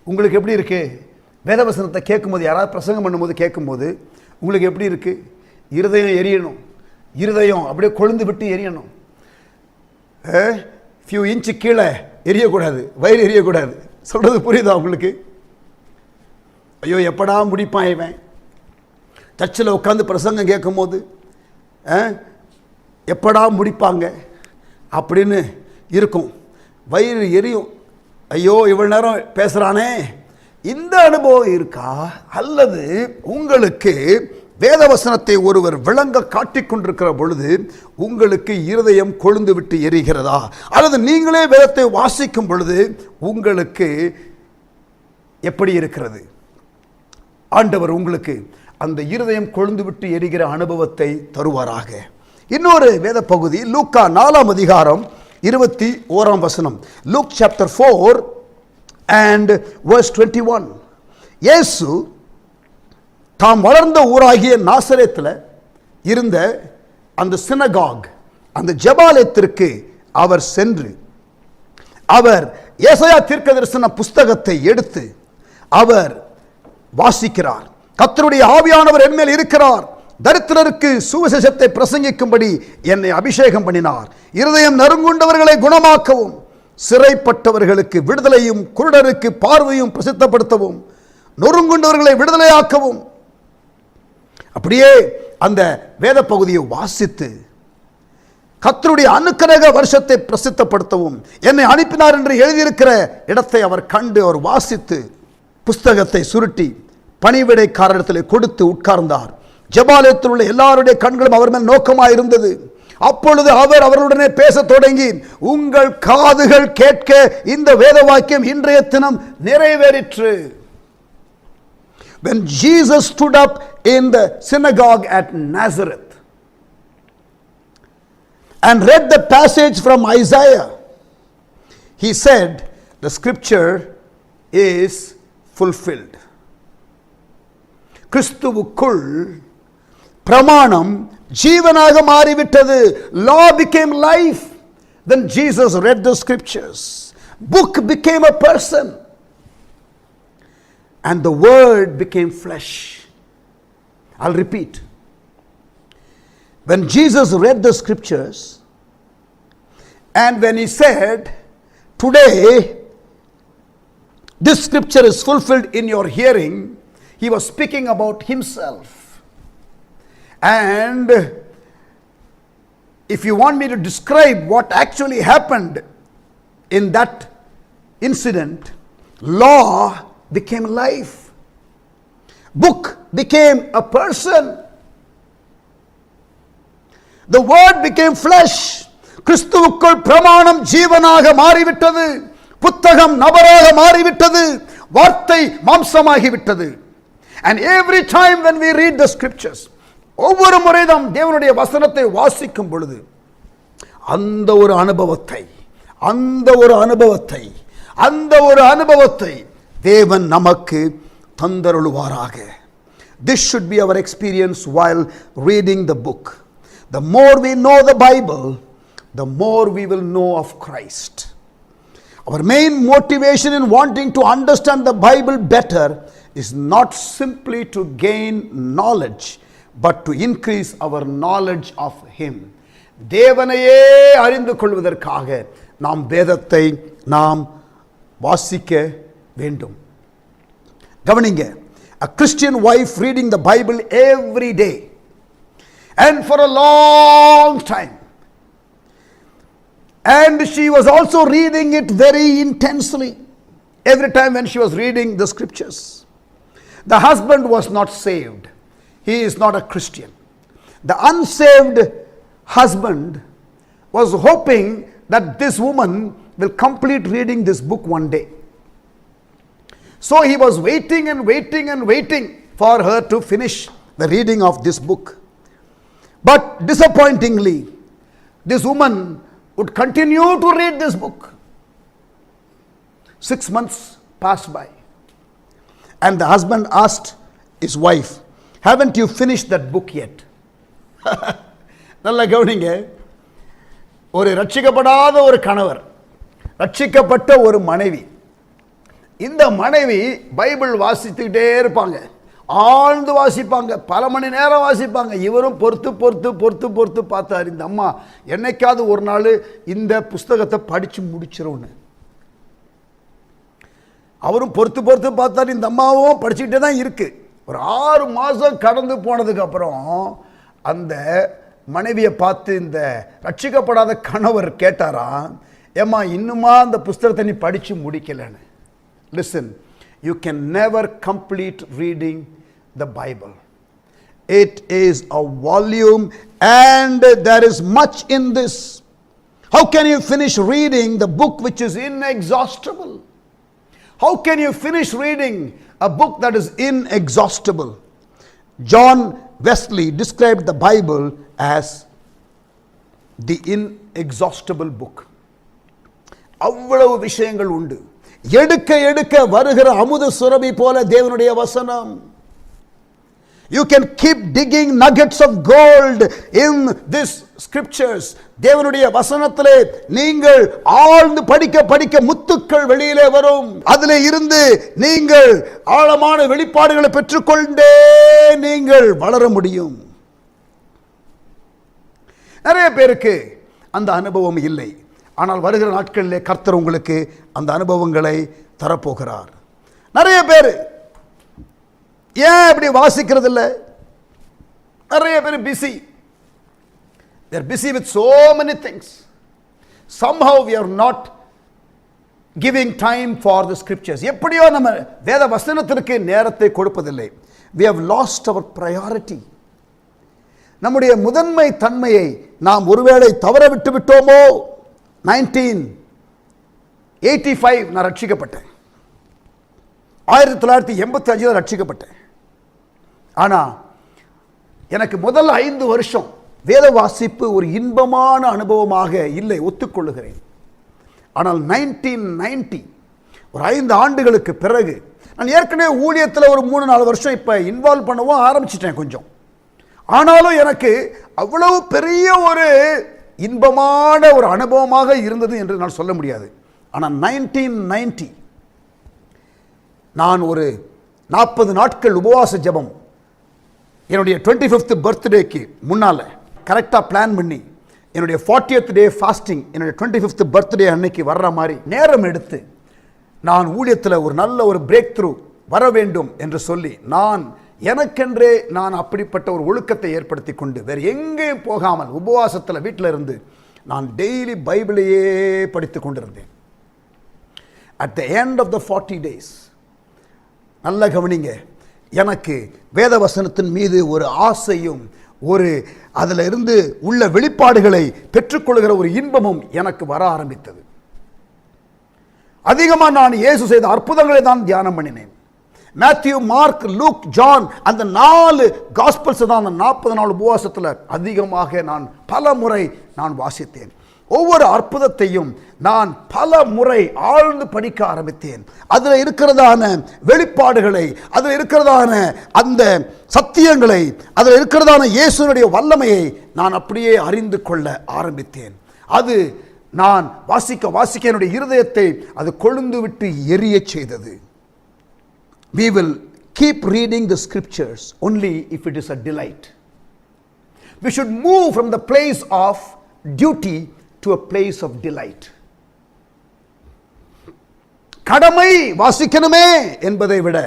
உங்களுக்கு எப்படி இருக்கு? வேத வசனத்தை கேட்கும்போது, யாராவது பிரசங்கம் பண்ணும்போது கேட்கும்போது உங்களுக்கு எப்படி இருக்கு? இருதயம் எரியணும். இருதயம் அப்படியே கொழுந்து விட்டு எரியணும். ஃபியூ இன்ச்சு கீழே எரியக்கூடாது, வயிறு எரியக்கூடாது. சொல்றது புரியுதா உங்களுக்கு? ஐயோ எப்படா முடிப்பான் இவன்? சர்ச்சில் உட்காந்து பிரசங்கம் கேட்கும் போது எப்படா முடிப்பாங்க அப்படின்னு இருக்கும். வயிறு எரியும். ஐயோ இவ்வளவு நேரம் பேசுகிறானே. இந்த அனுபவம் இருக்கா? அல்லது உங்களுக்கு வேதவசனத்தை ஒருவர் விளங்க காட்டிக் கொண்டிருக்கிற பொழுது உங்களுக்கு இருதயம் கொழுந்து விட்டு எரிகிறதா? அல்லது நீங்களே வேதத்தை வாசிக்கும் பொழுது உங்களுக்கு எப்படி இருக்கிறது? ஆண்டவர் உங்களுக்கு அந்த இருதயம் கொழுந்து விட்டு எரிகிற அனுபவத்தை தருவாராக. இன்னொரு வேத பகுதி லூக்கா 4ஆம் அதிகாரம் 21ஆம் வசனம். Luke chapter 4 and verse 21. இயேசு தாம் வளர்ந்த ஊராகிய நாசரேத்தில் இருந்த அந்த சினகாக், அந்த ஜெபாலயத்திற்கு அவர் சென்று அவர் ஏசாயா தீர்க்கதரிசன புஸ்தகத்தை எடுத்து அவர் வாசிக்கிறார். கர்த்தருடைய ஆவியானவர் என்மேல் இருக்கிறார், தரித்திரருக்கு சுவிசேஷத்தை பிரசங்கிக்கும்படி என்னை அபிஷேகம் பண்ணினார், இருதயம் நறுங்குண்டவர்களை குணமாக்கவும், சிறைப்பட்டவர்களுக்கு விடுதலையும், குருடருக்கு பார்வையும் பிரசித்தப்படுத்தவும், நொறுங்குண்டவர்களை விடுதலையாக்கவும். அப்படியே அந்த வேத பகுதியை வாசித்து கர்த்தருடைய அனுக்கிரக வருஷத்தை பிரசித்தப்படுத்தவும் என்னை அனுப்பினார் என்று எழுதியிருக்கிற இடத்தை அவர் கண்டு அவர் வாசித்து புஸ்தகத்தை சுருட்டி பணிவிடைக்காரரிடத்தில் கொடுத்து உட்கார்ந்தார். ஜெபாலயத்தில் உள்ள எல்லாருடைய கண்களும் அவர் மேல் நோக்கமாக இருந்தது. அப்பொழுது அவர் அவர்களுடனே பேச தொடங்கி, உங்கள் காதுகள் கேட்க இந்த வேத வாக்கியம் இன்றைய தினம் நிறைவேறிற்று. When Jesus stood up in the synagogue at Nazareth and read the passage from Isaiah, he said, the scripture is fulfilled. கிறிஸ்துவுக்குள் பிரமாணம் ஜீவனாக மாறிவிட்டது. Law became life. Then Jesus read the scriptures. Book became a person. And the word became flesh. I'll repeat. When Jesus read the scriptures and when he said, today this scripture is fulfilled in your hearing, he was speaking about himself. And if you want me to describe what actually happened in that incident, law became life. Book became a person. The word became flesh. கிறிஸ்துவுக்குள் பிரமாணம் ஜீவனாக மாறிவிட்டது. புத்தகம் நபராக மாறிவிட்டது. வார்த்தை மாம்சமாகிவிட்டது. And every time when we read the scriptures, ஒவ்வொரு முறை நாம் தேவனுடைய வசனத்தை வாசிக்கும் பொழுது அந்த ஒரு அனுபவத்தை தேவன் நமக்கு தந்தருளுவாராக. This should be our experience while reading the book. The more we know the Bible, the more we will know of Christ. Our main motivation in wanting to understand the Bible better is not simply to gain knowledge, but to increase our knowledge of Him. தேவனையே அறிந்து கொள்வதற்காக நாம் வேதத்தை நாம் வாசிக்க வேண்டும். கவனிங்க, a Christian wife reading the Bible every day and for a long time, and she was also reading it very intensely every time when she was reading the scriptures. The husband was not saved. He is not a Christian. The unsaved husband was hoping that this woman will complete reading this book one day. So he was waiting and waiting and waiting for her to finish the reading of this book. But disappointingly, this woman would continue to read this book. 6 months passed by. And the husband asked his wife, haven't you finished that book yet? நல்லா கவனிங்க, ஒரு ரட்சிக்கப்படாத ஒரு கணவர், ரட்சிக்கப்பட்ட ஒரு மனைவி, இந்த மனைவி பைபிள் வாசித்துக்கிட்டே இருப்பாங்க, ஆழ்ந்து வாசிப்பாங்க, பல மணி நேரம் வாசிப்பாங்க. இவரும் பொறுத்து பொறுத்து பொறுத்து பொறுத்து பார்த்தார், இந்த அம்மா என்னைக்காவது ஒரு நாள் இந்த புஸ்தகத்தை படித்து முடிச்சிரும்னு. அவரும் பொறுத்து பொறுத்து பார்த்தார், இந்த அம்மாவும் படிச்சுக்கிட்டே தான் இருக்கு. ஒரு 6 மாதம் கடந்து போனதுக்கு அப்புறம் அந்த மனைவியை பார்த்து இந்த ரட்சிக்கப்படாத கணவர் கேட்டாராம், ஏம்மா இன்னுமா அந்த புஸ்தகத்தை நீ படித்து முடிக்கலன்னு. Listen, you can never complete reading the Bible. It is a volume and there is much in this. How can you finish reading the book which is inexhaustible? How can you finish reading a book that is inexhaustible? John Wesley described the Bible as the inexhaustible book. அவ்வளவு விஷயங்கள் உண்டு. எடுக்க எடுக்க வருகிற அமுத சுரபி போல தேவனுடைய வசனம். You can keep digging nuggets of gold in this scriptures. தேவனுடைய வசனத்திலே நீங்கள் ஆழ்ந்து படிக்க படிக்க முத்துக்கள் வெளியிலே வரும். அதிலே இருந்து நீங்கள் ஆழமான வெளிப்பாடுகளை பெற்றுக்கொண்டே நீங்கள் வளர முடியும். நிறைய பேருக்கு அந்த அனுபவம் இல்லை. ஆனால் வருகிற நாட்களிலே கர்த்தர் உங்களுக்கு அந்த அனுபவங்களை தரப்போகிறார். நிறைய பேர் ஏன் இப்படி வாசிக்கிறது இல்லை? நிறைய பேர் busy. they are busy with so many things. Somehow we are not giving time for the scriptures. எப்படியோ நம்ம வேத வசனத்திற்கு நேரத்தை கொடுப்பதில்லை. we have lost our priority. நம்முடைய முதன்மை தன்மையை நாம் ஒருவேளை தவற விட்டு விட்டோமோ? 1985 நான் ரட்சிக்கப்பட்டேன். 1985 ரட்சிக்கப்பட்டேன். ஆனால் எனக்கு முதல் 5 வருஷம் வேத வாசிப்பு ஒரு இன்பமான அனுபவமாக இல்லை, ஒத்துக்கொள்ளுகிறேன். ஆனால் 1990 ஒரு 5 ஆண்டுகளுக்கு பிறகு நான் ஏற்கனவே ஊழியத்தில் ஒரு 3-4 வருஷம் இப்போ இன்வால்வ் பண்ணவும் ஆரம்பிச்சிட்டேன் கொஞ்சம். ஆனாலும் எனக்கு அவ்வளவு பெரிய ஒரு இன்பமான ஒரு அனுபவமாக இருந்தது என்று நான் சொல்ல முடியாது. ஆனால் 1990 நான் ஒரு 40 நாட்கள் உபவாச ஜெபம் என்னுடைய 25th பர்த்டேக்கு முன்னால் கரெக்டாக பிளான் பண்ணி என்னுடைய 40th டே ஃபாஸ்டிங் என்னுடைய 25th பர்த்டே அன்னைக்கு வர்ற மாதிரி நேரம் எடுத்து நான் ஊழியத்தில் ஒரு நல்ல ஒரு பிரேக் த்ரூ வர வேண்டும் என்று சொல்லி எனக்கென்றே நான் அப்படிப்பட்ட ஒரு ஒழுக்கத்தை ஏற்படுத்தி கொண்டு வேறு எங்கேயும் போகாமல் உபவாசத்தில் வீட்டில் இருந்து நான் டெய்லி பைபிளையே படித்து கொண்டிருந்தேன். At the end of the 40 days நல்ல கவனிங்க, எனக்கு வேத வசனத்தின் மீது ஒரு ஆசையும் ஒரு அதில் இருந்து உள்ள வெளிப்பாடுகளை பெற்றுக்கொள்கிற ஒரு இன்பமும் எனக்கு வர ஆரம்பித்தது. அதிகமாக நான் இயேசு செய்த அற்புதங்களை தான் தியானம் பண்ணினேன். மேத்யூ, மார்க், லூக், ஜான் அந்த 4 காஸ்பல்ஸ் தான் அந்த 40 நாள் உபவாசத்தில் அதிகமாக நான் பல முறை நான் வாசித்தேன். ஒவ்வொரு அற்புதத்தையும் நான் பல முறை ஆழ்ந்து படிக்க ஆரம்பித்தேன். அதில் இருக்கிறதான வெளிப்பாடுகளை, அதில் இருக்கிறதான அந்த சத்தியங்களை, அதில் இருக்கிறதான இயேசுனுடைய வல்லமையை நான் அப்படியே அறிந்து கொள்ள ஆரம்பித்தேன். அது நான் வாசிக்க வாசிக்க என்னுடைய இருதயத்தை அது கொழுந்து விட்டு எரிய செய்தது. We will keep reading the scriptures only if it is a delight. We should move from the place of duty to a place of delight. கடமை வாசிக்கணுமே என்பதை விட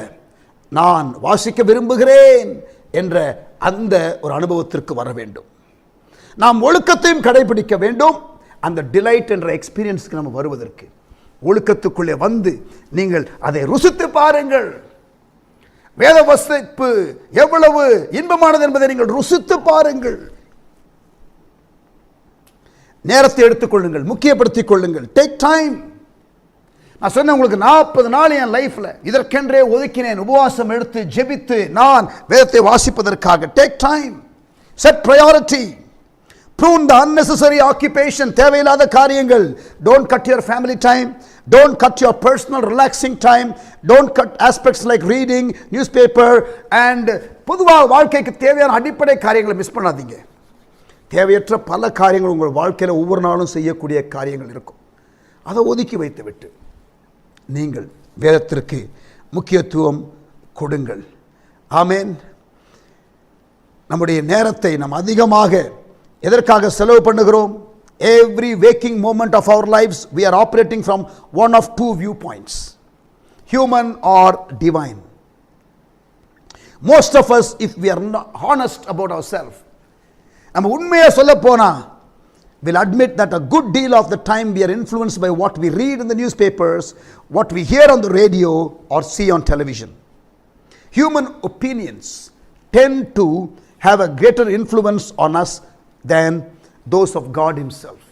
நான் வாசிக்க விரும்புகிறேன் என்ற அந்த ஒரு அனுபவத்திற்கு வர வேண்டும். நாம் ஒழுக்கத்தையும் கடைபிடிக்க வேண்டும். அந்த டிலைட் என்ற எக்ஸ்பீரியன்ஸ்க்கு நம்ம வருவதற்கு ஒழுக்கத்துக்குள்ளே வந்து நீங்கள் அதை ருசித்து பாருங்கள். வேத வாசிப்பு எவ்வளவு இன்பமானது என்பதை நீங்கள் ருசித்து பாருங்கள். நேரத்தை எடுத்துக்கொள்ளுங்கள், முக்கியப்படுத்திக் கொள்ளுங்கள். Take time. நான் சொன்னேன் உங்களுக்கு 40 நாள் என் லைஃப்ல இதற்கென்றே ஒதுக்கினேன், உபவாசம் எடுத்து ஜெபித்து நான் வேதத்தை வாசிப்பதற்காக. Take time, set priority, prune the unnecessary occupation, தேவையில்லாத காரியங்கள். Don't cut your family time, don't cut your personal relaxing time, don't cut aspects like reading newspaper and பொதுவாக வாழ்க்கைக்கு தேவையான அடிப்படை காரியங்களை மிஸ் பண்ணாதீங்க. தேவையற்ற பல காரியங்கள் உங்கள் வாழ்க்கையில் ஒவ்வொரு நாளும் செய்யக்கூடிய காரியங்கள் இருக்கும். அதை ஒதுக்கி வைத்து விட்டு நீங்கள் வேதத்திற்கு முக்கியத்துவம் கொடுங்கள். ஆமென். நம்முடைய நேரத்தை நாம் அதிகமாக எதற்காக செலவு பண்ணுகிறோம்? Every waking moment of our lives we are operating from one of two viewpoints, human or divine. Most of us, if we are not honest about ourselves, நம்ம உண்மையை சொல்ல போனா will admit that a good deal of the time we are influenced by what we read in the newspapers, what we hear on the radio or see on television. Human opinions tend to have a greater influence on us than those of God himself.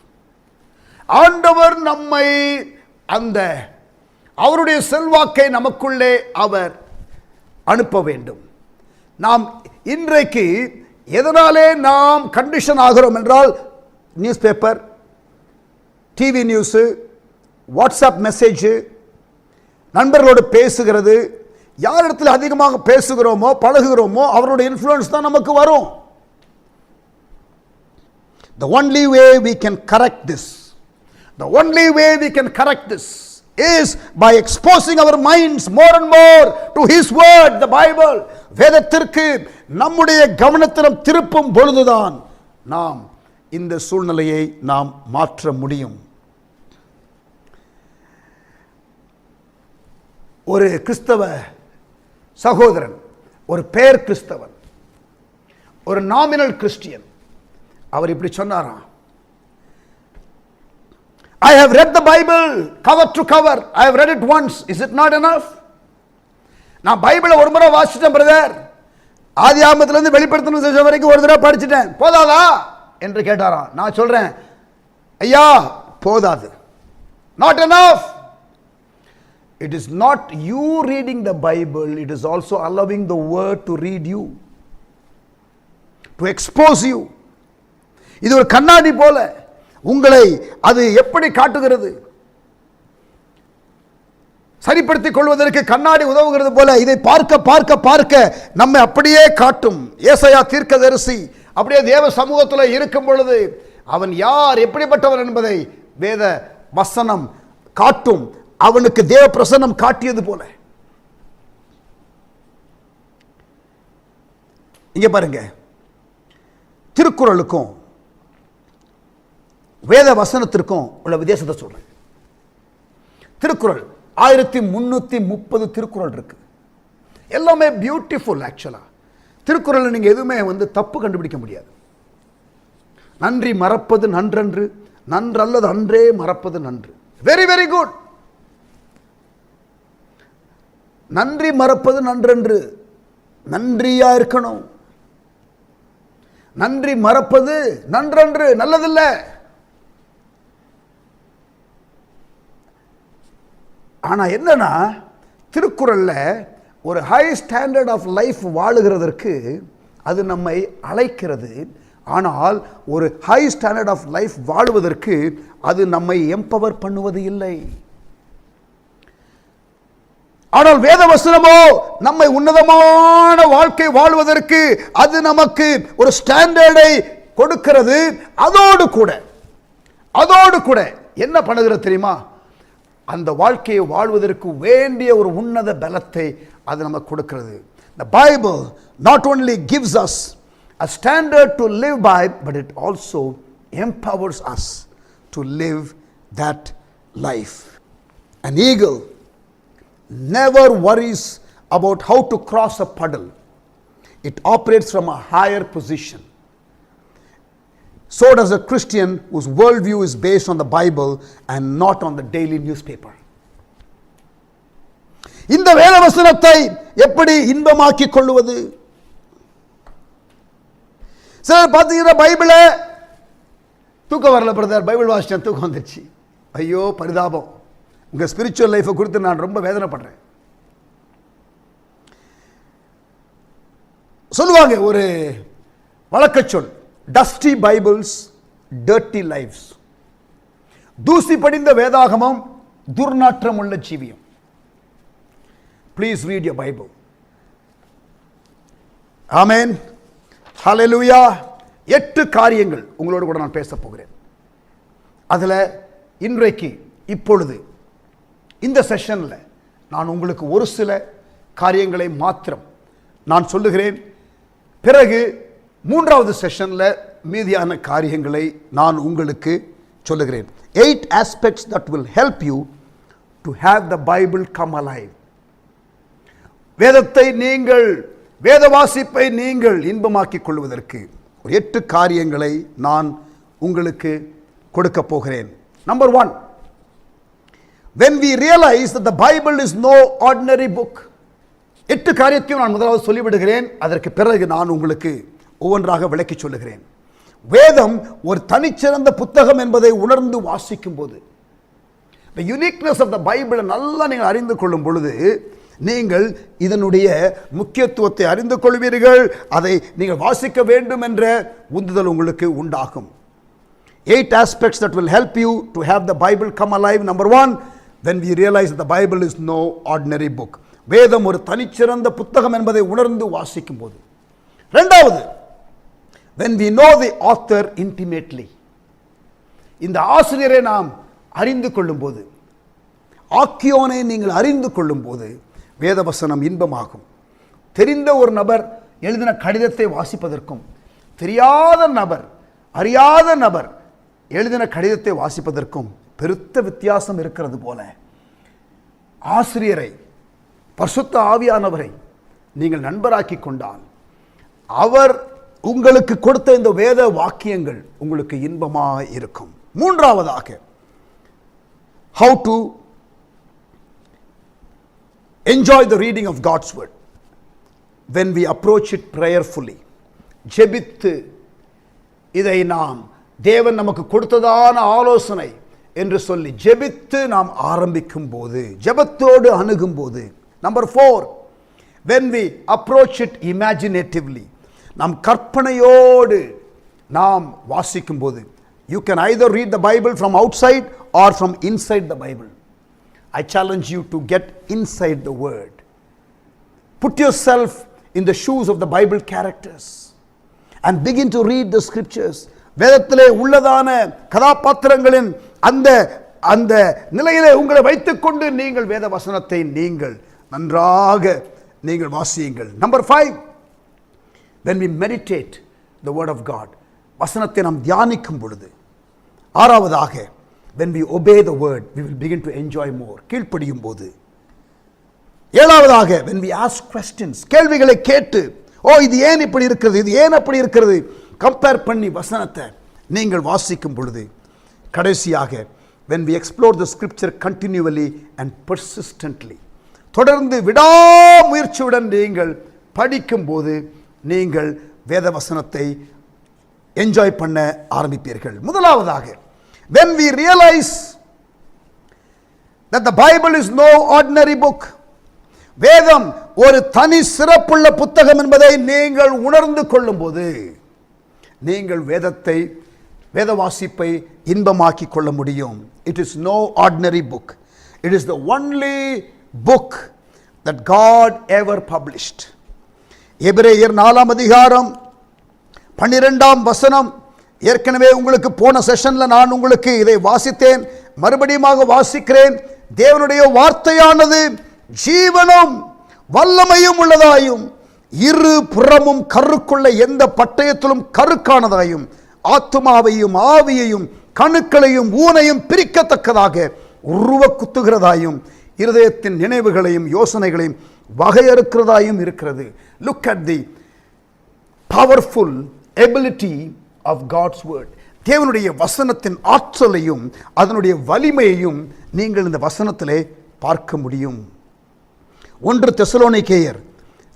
ஆண்டவர் நம்மை அந்த அவருடைய செல்வாக்கை நமக்குள்ளே அவர் அனுப்ப வேண்டும். நாம் இன்றைக்கு எதனாலே நாம் கண்டிஷன் ஆகிறோம் என்றால், news paper, TV news, WhatsApp message, நண்பர்களோடு பேசுகிறது, யாரிடத்தில் அதிகமாக பேசுகிறோமோ பழகுகிறோமோ அவருடைய இன்ஃப்ளூயன்ஸ் தான் நமக்கு வரும். The only way we can correct this, the only way we can correct this is by exposing our minds more and more to his word, the Bible. வேதத்திற்கு நம்முடைய கவனத்திலும் திருப்பும் பொழுதுதான் நாம் இந்த சூழ்நிலையை நாம் மாற்ற முடியும். ஒரு கிறிஸ்தவ சகோதரன், ஒரு பெயர் கிறிஸ்தவன், ஒரு நாமினல் கிறிஸ்டியன், அவர் இப்படி சொன்னாராம், I have read the Bible cover to cover, I have read it once, is it not enough? நான் பைபிளை ஒரு முறை வாசிட்டேன் பிரதர், ஆதியாகமத்திலிருந்து வெளிப்படுத்தின விசேஷம் வரைக்கும் ஒரு தடவை படிச்சிட்டேன், போதாதா என்று கேட்டாராம். நான் சொல்றேன், ஐயா போதாது, not enough. It is not you reading the Bible, it is also allowing the word to read you, to expose you. இது ஒரு கண்ணாடி போல உங்களை அது எப்படி காட்டுகிறது, சரிப்படுத்திக் கொள்வதற்கு கண்ணாடி உதவுகிறது போல இதை பார்க்க பார்க்க பார்க்க நம்மை அப்படியே காட்டும். ஏசாயா தீர்க்கதரிசி அப்படியே தேவ சமூகத்தில் இருக்கும் பொழுது அவன் யார், எப்படிப்பட்டவன் என்பதை வேத வசனம் காட்டும். அவனுக்கு தேவ பிரசன்னம் காட்டியது போல. இங்க பாருங்க, திருக்குறளுக்கும் வேத வசனத்திற்கும் உள்ள வித்தியாசத்தை சொல்றேன். திருக்குறள் 1330 திருக்குறள் இருக்கு, எல்லாமே பியூட்டிஃபுல். ஆக்சுவலா திருக்குறள் நீங்க எதுவுமே தப்பு கண்டுபிடிக்க முடியாது. நன்றி மறப்பது நன்றன்று, நன்றல்லது அன்றே மறப்பது நன்று. Very very good. நன்றி மறப்பது நன்றன்று, நன்றியா இருக்கணும். நன்றி மறப்பது நன்றன்று, நல்லதில்ல. ஆனா என்னன்னா, திருக்குறள்ல ஒரு ஹை ஸ்டாண்டர்ட் ஆஃப் லைஃப் வாழுகிறதற்கு அது நம்மை அழைக்கிறது. ஆனால் ஒரு ஹை ஸ்டாண்டர்ட் ஆஃப் லைஃப் வாழுவதற்கு அது நம்மை எம்பவர் பண்ணுவது இல்லை. ஆனால் வேத வசனமோ நம்மை உன்னதமான வாழ்க்கை வாழ்வதற்கு அது நமக்கு ஒரு ஸ்டாண்டர்டை கொடுக்கிறது. அதோடு கூட என்ன பண்ணுகிறது தெரியுமா? அந்த வாழ்க்கையை வாழ்வதற்கு வேண்டிய ஒரு உன்னத பலத்தை அது நமக்கு கொடுக்கிறது. The Bible not only gives us a standard to live by, but it also empowers us to live that life. An eagle never worries about how to cross a puddle. It operates from a higher position. So does a Christian whose worldview is based on the Bible and not on the daily newspaper. இந்த வேத வசனத்தை எப்படி இன்பமாக்கிக் கொள்வது? சிலர் பார்த்தீங்கன்னா பைபிளை தூக்கம் வரல பிரதர், பைபிள் வாசிச்சேன் தூக்கம் வந்துருச்சு. ஐயோ பரிதாபம். உங்கள் ஸ்பிரிச்சுவல் லைஃப்பை குறித்து நான் ரொம்ப வேதனைப்படுறேன். சொல்லுவாங்க ஒரு வழக்க சொல், டஸ்டி பைபிள்ஸ் டர்ட்டி லைஃப்ஸ். தூசி படிந்த வேதாகமம் துர்நாற்றம் உள்ள ஜீவியம். Please read your Bible. ஆமென், ஹல்லேலூயா. 8 காரியங்கள் உங்களோடு கூட நான் பேச போகிறேன். அதில் இன்றைக்கு இப்பொழுது இந்த செஷனில் நான் உங்களுக்கு ஒரு சில காரியங்களை மாத்திரம் நான் சொல்லுகிறேன். பிறகு 3வது செஷனில் மீதியான காரியங்களை நான் உங்களுக்கு சொல்லுகிறேன். 8 aspects that will help you to have the Bible come alive. வேதத்தை நீங்கள், வேத வாசிப்பை நீங்கள் இன்பமாக்கிக் கொள்வதற்கு ஒரு 8 காரியங்களை நான் உங்களுக்கு கொடுக்க போகிறேன். Number 1, when we realize that the Bible is no ordinary book. 8 காரியத்தையும் நான் முதலாவது சொல்லிவிடுகிறேன். அதற்கு பிறகு நான் உங்களுக்கு ஒவ்வொன்றாக விளக்கி சொல்லுகிறேன். வேதம் ஒரு தனிச்சிறந்த புத்தகம் என்பதை உணர்ந்து வாசிக்கும் போது, the uniqueness of the Bible நல்லா நீங்கள் அறிந்து கொள்ளும் பொழுது, நீங்கள் இதனுடைய முக்கியத்துவத்தை அறிந்து கொள்வீர்கள். அதை நீங்கள் வாசிக்க வேண்டும் என்ற உந்துதல் உங்களுக்கு உண்டாகும். 8 aspects that will help you to have the Bible come alive. Number 1, when we realize that the Bible is no ordinary book. வேதம் ஒரு தனிச்சிறந்த புத்தகம் என்பதை உணர்ந்து வாசிக்கும் போது. இரண்டாவது, when we know the author intimately. இந்த ஆசிரியரை நாம் அறிந்து கொள்ளும் போது, ஆக்கியோனை நீங்கள் அறிந்து கொள்ளும் போது வேதவசனம் இன்பமாகும். தெரிந்த ஒரு நபர் எழுதின கடிதத்தை வாசிப்பதற்கும், தெரியாத நபர், அறியாத நபர் எழுதின கடிதத்தை வாசிப்பதற்கும் பெருத்த வித்தியாசம் இருக்கிறது போல, ஆசிரியரை, பரிசுத்த ஆவியானவரை நீங்கள் நண்பராக்கி கொண்டால், அவர் உங்களுக்கு கொடுத்த இந்த வேத வாக்கியங்கள் உங்களுக்கு இன்பமாக இருக்கும். மூன்றாவதாக, how to enjoy the reading of God's word. When we approach it prayerfully. ஜெபித்து, இதை நாம் தேவன் நமக்கு கொடுத்ததான ஆலோசனை என்று சொல்லி ஜெபித்து நாம் ஆரம்பிக்கும் போது, ஜெபத்தோடு அணுகும் போது. Number 4, when we approach it imaginatively. நாம் கற்பனையோடு நாம் வாசிக்கும் போது. You can either read the Bible from outside or from inside the Bible. I challenge you to get inside the word. Put yourself in the shoes of the Bible characters and begin to read the scriptures. வேதத்திலே உள்ளதான கதாபாத்திரங்களின் அந்த அந்த நிலையிலே உங்களை வைத்துக்கொண்டு நீங்கள் வேத வசனத்தை நீங்கள் நன்றாக நீங்கள் வாசியுங்கள். Number 5, when we meditate the word of God. வசனத்தை நாம் தியானிக்கும் பொழுது. ஆறாவதாக, when we obey the word, we will begin to enjoy more. கீழ்ப்படியும் போது. ஏழாவதாக, when we ask questions, கேள்விகளை கேட்டு, ஓ இது ஏன் இப்படி இருக்கிறது, இது ஏன் அப்படி இருக்கிறது, கம்பேர் பண்ணி வசனத்தை நீங்கள் வாசிக்கும் பொழுது. கடைசியாக, when we explore the scripture continually and persistently. தொடர்ந்து விடாமுயற்சியுடன் நீங்கள் படிக்கும் போது நீங்கள் வேத வசனத்தை என்ஜாய் பண்ண ஆரம்பிப்பீர்கள். முதலாவதாக, when we realize that the Bible is no ordinary book. வேதம் ஒரு தனி சிறப்புள்ள புத்தகம் என்பதை நீங்கள் உணர்ந்து கொள்ளும் போது நீங்கள் வேதத்தை, வேத வாசிப்பை இன்பமாக்கி கொள்ள முடியும். It is no ordinary book. It is the only book that God ever published. எபிரேயர் 4ஆம் அதிகாரம் 12ஆம் வசனம். ஏற்கனவே உங்களுக்கு போன செஷன்ல நான் உங்களுக்கு இதை வாசித்தேன், மறுபடியும் வாசிக்கிறேன். தேவனுடைய வார்த்தையானது ஜீவனும் வல்லமையும் உள்ளதாயும், இரு புறமும் கருக்குள்ள எந்த பட்டயத்திலும் கருக்கானதாயும், ஆத்துமாவையும் ஆவியையும் கணுக்களையும் ஊனையும் பிரிக்கத்தக்கதாக உருவ குத்துகிறதாயும், இருதயத்தின் நினைவுகளையும் யோசனைகளையும் வகையறுக்கிறதாயும் இருக்கிறது. Look at the powerful ability of God's word. தேவனுடைய வசனத்தின் ஆற்றலையும் அதனுடைய வலிமையையும் நீங்கள் இந்த வசனத்திலே பார்க்க முடியும். 1 தெசலோனிக்கேயர்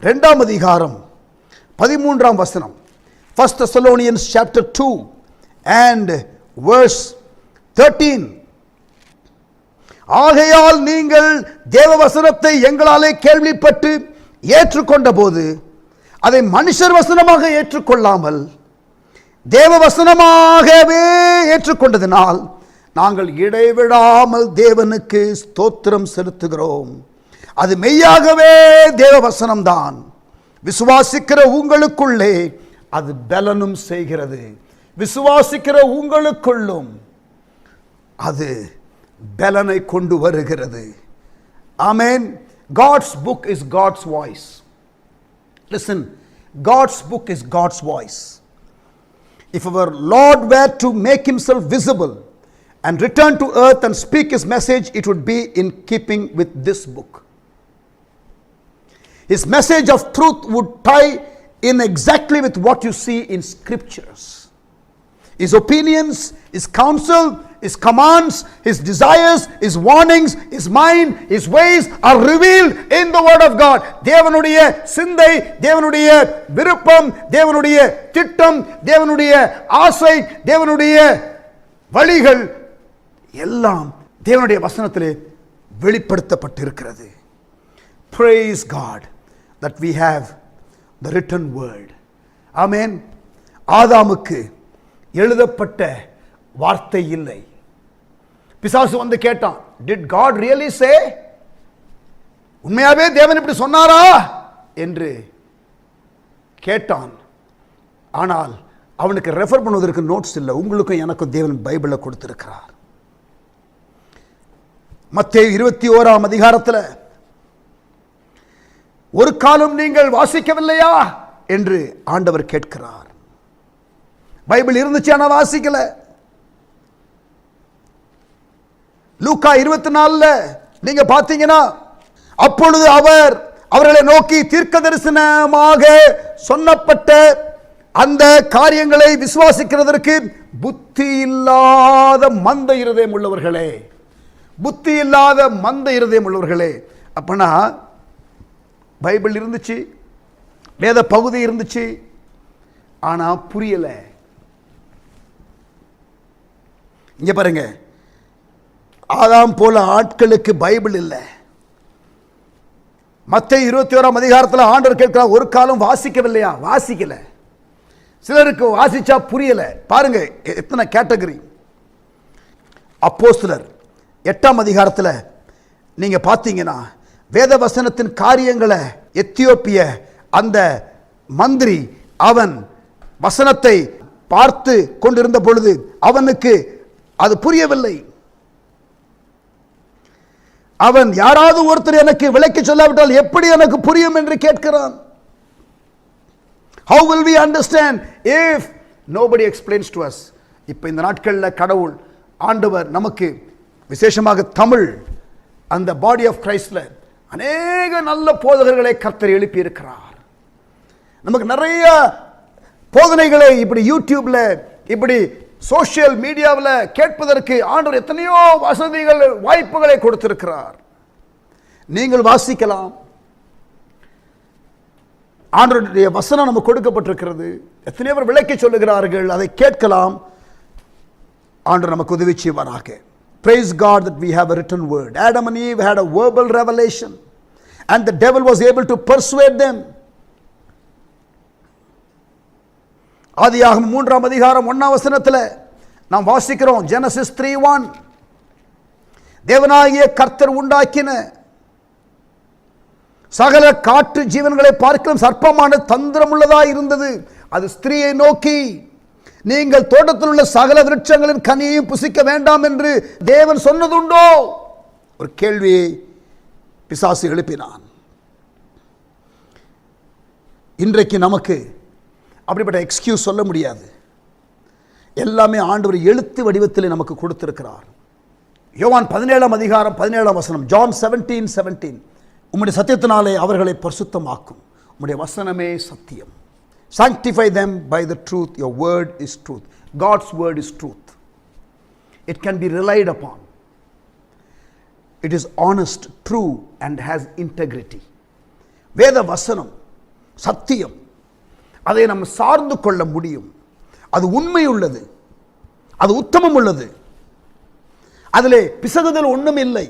2ஆம் அதிகாரம் 13ஆம் வசனம். 1 Thessalonians chapter 2 and verse 13. ஆகையால் நீங்கள் தேவ வசனத்தை எங்களாலே கேள்விப்பட்டு ஏற்றுக்கொண்ட போது அதை மனுஷர் வசனமாக ஏற்றுக்கொள்ளாமல் தேவ வசனமாகவே ஏற்றுக்கொண்டதினால் நாங்கள் இடைவிடாமல் தேவனுக்கு ஸ்தோத்திரம் செலுத்துகிறோம். அது மெய்யாகவே தேவ வசனம்தான். விசுவாசிக்கிற உங்களுக்குள்ளே அது பலனும் செய்கிறது. விசுவாசிக்கிற உங்களுக்குள்ளும் அது பலனை கொண்டு வருகிறது. ஆமென். God's book is God's voice. Listen, God's book is God's voice. If our Lord were to make himself visible and return to earth and speak his message, it would be in keeping with this book. His message of truth would tie in exactly with what you see in scriptures. His opinions, his counsel, his commands, his desires, his warnings, his mind, his ways are revealed in the word of God. தேவனுடைய சிந்தை, தேவனுடைய விருப்பம், தேவனுடைய திட்டம், தேவனுடைய ஆசை, தேவனுடைய வழிகள் எல்லாம் தேவனுடைய வசனத்திலே வெளிப்படுத்தப்பட்டிருக்கிறது. Praise God that we have the written word. Amen. ஆதாமுக்கு எழுதப்பட்ட வார்த்தை இல்லை. பிசாசு வந்து கேட்டான், did God really say? உண்மையாவே தேவன் இப்படி சொன்னாரா என்று கேட்டான். ஆனால் அவனுக்கு ரெஃபர் பண்ணுவதற்கு நோட்ஸ் இல்லை. உங்களுக்கும் எனக்கும் தேவன் பைபிளை கொடுத்திருக்கிறார். மத்தேயு 21ஆம் அதிகாரத்தில் ஒரு காலம் நீங்கள் வாசிக்கவில்லையா என்று ஆண்டவர் கேட்கிறார். பைபிள் இருந்துச்சு, ஆனா வாசிக்கல. லூக்கா 24ல நீங்க பாத்தீங்கன்னா, அப்பொழுது அவர் அவர்களை நோக்கி தீர்க்க தரிசனமாக சொன்னப்பட்ட அந்த காரியங்களை விசுவாசிக்கிறதற்கு புத்தி இல்லாத மந்த இருதயம் உள்ளவர்களே, புத்தி இல்லாத மந்த இருதயம் உள்ளவர்களே. அப்பனா பைபிள் இருந்துச்சு, வேத பகுதி இருந்துச்சு, ஆனா புரியல. இங்க பாருங்க, ஆதாம் போல ஆட்களுக்கு பைபிள் இல்லை. மத்தேயு 21ஆம் அதிகாரத்தில் ஆண்டவர் கேட்கிறார், ஒரு காலம் வாசிக்கவில்லையா? வாசிக்கல. சிலருக்கு வாசிச்சா புரியல. பாருங்க எத்தனை கேட்டகரி. அப்போஸ்தலர் 8ஆம் அதிகாரத்தில் நீங்க பார்த்தீங்கன்னா, வேத வசனத்தின் காரியங்களை எத்தியோப்பிய அந்த மந்திரி அவன் வசனத்தை பார்த்து கொண்டிருந்த பொழுது அவனுக்கு அது புரியவில்லை. அவன் யாராவது ஒருத்தர் எனக்கு விளக்கி சொல்லாவிட்டால் எப்படி எனக்கு புரியும் என்று கேட்கிறான். How will we understand if nobody explains to us? இப்ப இந்த நாட்களில் கடவுள் ஆண்டவர் நமக்கு விசேஷமாக தமிழ் அந்த பாடி ஆஃப் கிரைஸ்ட்ல அநேக நல்ல போதகர்களை கர்த்தர் எழுப்பி இருக்கிறார். நமக்கு நிறைய போதனைகளை இப்படி யூடியூப்ல இப்படி சோசியல் மீடியாவில் கேட்பதற்கு ஆண்டவர் எத்தனையோ வசதிகள் வாய்ப்புகளை கொடுத்திருக்கிறார். நீங்கள் வாசிக்கலாம். ஆண்டவருடைய வசனம் நமக்கு கொடுக்கப்பட்டிருக்கிறது. எத்தனையோ பேர் விளக்கி சொல்லுகிறார்கள், அதை கேட்கலாம். ஆண்டவர் நமக்கு உதவி செய்வாராக. Praise God that we have a written word. Adam and Eve had a verbal revelation and the devil was able to persuade them. ஆதியாகமம் 3ஆம் அதிகாரம் 1ஆம் வசனத்தில் நாம் வாசிக்கிறோம், ஜெனசிஸ் 3:1, தேவனாகிய கர்த்தர் உண்டாக்கின சகல காட்டு ஜீவன்களை பார்க்கலாம் சர்ப்பமான தந்திரமுள்ளதாய் இருந்தது. அது ஸ்திரீயை நோக்கி, நீங்கள் தோட்டத்தில் உள்ள சகல விருட்சங்களின் கனியையும் புசிக்க வேண்டாம் என்று தேவன் சொன்னதுண்டோ? ஒரு கேள்வியை பிசாசு எழுப்பினான். இன்றைக்கு நமக்கு அப்படிப்பட்ட எக்ஸ்கியூஸ் சொல்ல முடியாது. எல்லாமே ஆண்டவர் எழுத்து வடிவத்தில் நமக்கு கொடுத்திருக்கிறார். யோவான் 17ஆம் அதிகாரம் 17ஆம் வசனம், ஜான் 17:17, உம்முடைய சத்தியத்தினாலே அவர்களை பரிசுத்தமாக்கும், உம்முடைய வசனமே சத்தியம். Sanctify them by the truth, your word is truth. God's word is truth. It can be relied upon. It is honest, true and has integrity. வேத வசனம் சத்தியம், அதை நம்ம சார்ந்து கொள்ள முடியும். அது உண்மை உள்ளது, அது உத்தமம் உள்ளது, அதிலே பிசகுதல் ஒண்ணும் இல்லை.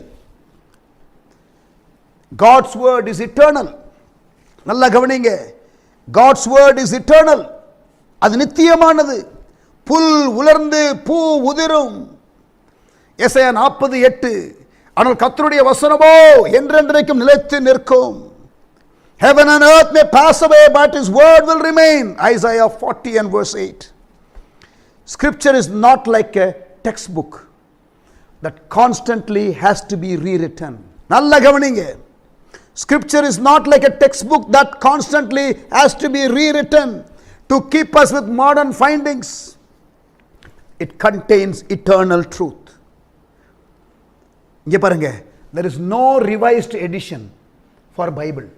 God's word is eternal. நல்லா கவனிங்க, God's word is eternal. அது நித்தியமானது. புல் உலர்ந்து பூ உதிரும். எசாயா 40:8. ஆனால் கர்த்தருடைய வசனமோ என்றென்றைக்கும் நிலைத்து நிற்கும். Heaven and earth may pass away, but his word will remain. Isaiah 40:8. Scripture is not like a textbook that constantly has to be rewritten. நல்லா கவனிங்க, Scripture is not like a textbook that constantly has to be rewritten to keep us with modern findings. It contains eternal truth. இங்க பாருங்க, there is no revised edition for Bible.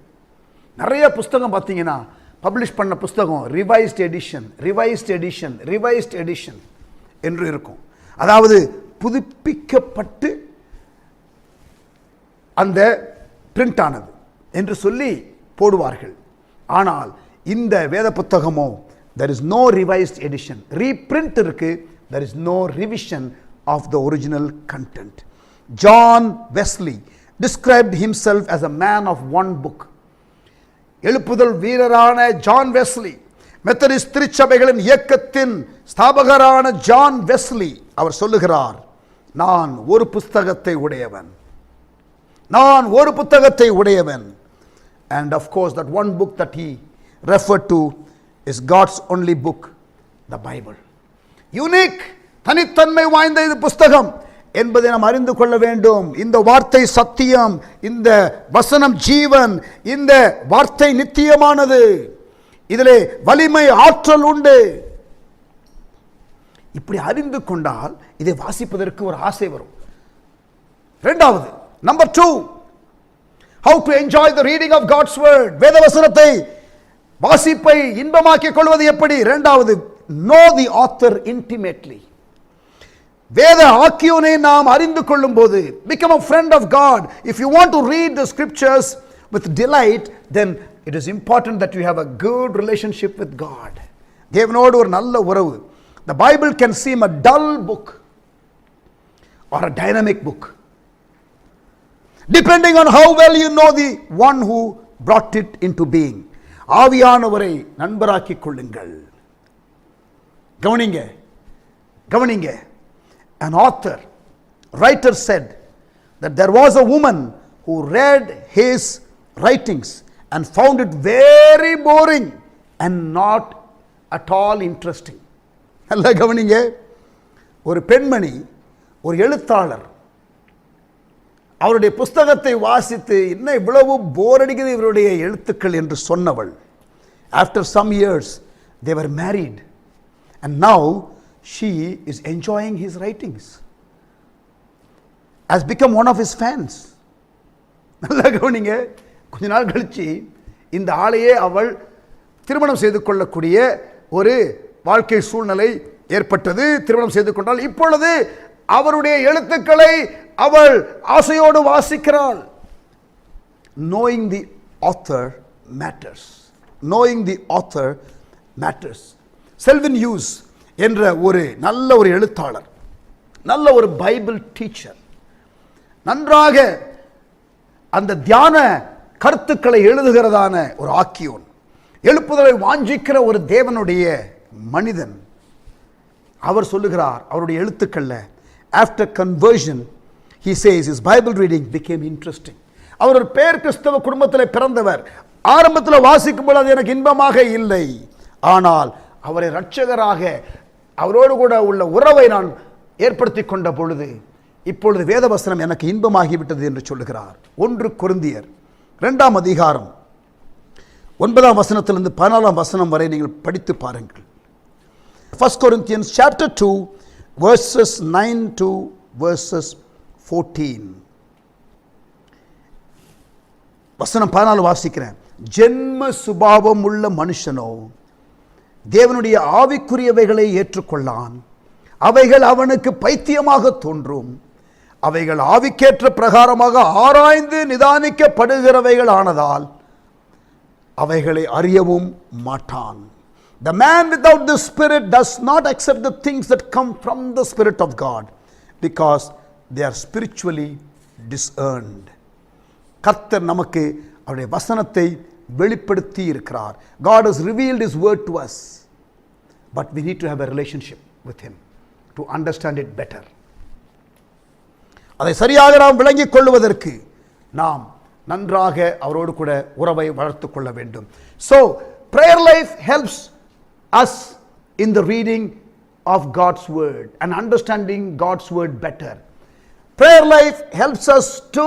நிறைய புத்தகம் பார்த்தீங்கன்னா publish பண்ண புத்தகம் revised edition என்று இருக்கும். அதாவது புதுப்பிக்கப்பட்டு அந்த பிரிண்ட் ஆனது என்று சொல்லி போடுவார்கள். ஆனால் இந்த வேத புத்தகமோ there is no revised edition. Reprint இருக்கு, there is no revision of the original content. John Wesley described himself as a man of one book. எழுப்புதல் வீரரான ஜான் வெஸ்லி, மெத்தடிஸ்ட் திருச்சபைகளின் இயக்கத்தின் ஸ்தாபகரான ஜான் வெஸ்லி, அவர் சொல்லுகிறார், நான் ஒரு புத்தகத்தை உடையவன். And of course that one book that he referred to is God's only book, the Bible. Unique, தனித்தன்மை வாய்ந்த இது புத்தகம் என்பதை நாம் அறிந்து கொள்ள வேண்டும். இந்த வார்த்தை சத்தியம், இந்த வசனம் ஜீவன், இந்த வார்த்தை நித்தியமானது, இதிலே வலிமை ஆற்றல் உண்டு. இப்படி அறிந்து கொண்டால் இதை வாசிப்பதற்கு ஒரு ஆசை வரும். இரண்டாவது, number 2, how to enjoy the reading of God's word. வேத வசனத்தை வாசிப்பை இன்பமாக்கிக் கொள்வது எப்படி? இரண்டாவது, know the author intimately. வேத ஆக்கியோனை நாம் அறிந்து கொள்ளும் போது, become a friend of God. If you want to read the scriptures with delight, then it is important that you have a good relationship with God. தேவனோடு ஒரு நல்ல உறவு. The Bible can seem a dull book or a dynamic book, depending on how well you know the one who brought it into being. ஆவியானவரை நண்பராக்கிக் கொள்ளுங்கள். கவனிங்க. An writer said that there was a woman who read his writings and found it very boring and not at all interesting. நல்லா கவனிங்க, ஒரு பெண்மணி, ஒரு எழுத்தாளர் அவருடைய புத்தகத்தை வாசித்து இன்னும் இவ்வளவு போர் அடிக்குது இவருடைய எழுத்துக்கள் என்று சொன்னவள். After some years they were married and now she is enjoying his writings, has become one of his fans. நல்லா கவனிங்க, கொஞ்ச நாள் கழிச்சு இந்த ஆளையே அவள் திருமணம் செய்து கொள்ளக்கூடிய ஒரு வாழ்க்கை சூழ்நிலை ஏற்பட்டது. திருமணம் செய்து கொண்டால் இப்பொழுது அவருடைய எழுத்துக்களை அவள் ஆசையோடு வாசிக்கிறாள். Knowing the author matters. Selwyn Hughes என்ற ஒரு நல்ல ஒரு எழுத்தாளர், நல்ல ஒரு பைபிள் டீச்சர், நன்றாக அந்த தியான கருத்துக்களை எழுதுகிறதான ஒரு ஆக்கியோன், எழுப்புதலை வாஞ்சிக்கிற ஒரு தேவனுடைய மனிதன். அவர் சொல்லுகிறார், அவருடைய எழுத்துக்கள்ல, after conversion he says his Bible reading became interesting. அவர் ஒரு பேர் கிறிஸ்தவ குடும்பத்தில் பிறந்தவர். ஆரம்பத்தில் வாசிக்கும் போது அது எனக்கு இன்பமாக இல்லை, ஆனால் அவரை இரட்சகராக அவரோடு கூட உள்ள உறவை நான் ஏற்படுத்தி கொண்ட பொழுது இப்பொழுது வேதவசனம் எனக்கு இன்பமாகிவிட்டது என்று சொல்லுகிறார். 1 கொரிந்தியர் 2ஆம் அதிகாரம் 9ஆம் வசனத்திலிருந்து 14ஆம் வசனம் வரை நீங்கள் படித்து பாருங்கள். 1 Corinthians chapter 2 verses 9 to verses 14. வசனம் 14 வாசிக்கிறேன். ஜென்ம சுபாவம் உள்ள மனுஷனோ தேவனுடைய ஆவிக்குரியவைகளை ஏற்றுக்கொள்ளான். அவைகள் அவனுக்கு பைத்தியமாக தோன்றும். அவைகள் ஆவிக்கேற்ற பிரகாரமாக ஆராய்ந்து நிதானிக்கப்படுகிறவைகள் ஆனதால் அவைகளை அறியவும் மாட்டான். The man without the Spirit does not accept the things that come from the Spirit of God because they are spiritually discerned. கர்த்தர் நமக்கு அவருடைய வசனத்தை வெளிப்படுத்தி இருக்கிறார். God has revealed his word to us, but we need to have a relationship with him to understand it better. அதை சரியாக நாம் விளங்கிக் கொள்வதற்கு நாம் நன்றாக அவரோடு கூட உறவை வளர்த்துக் கொள்ள வேண்டும். So prayer life helps us in the reading of God's word and understanding God's word better. Prayer life helps us to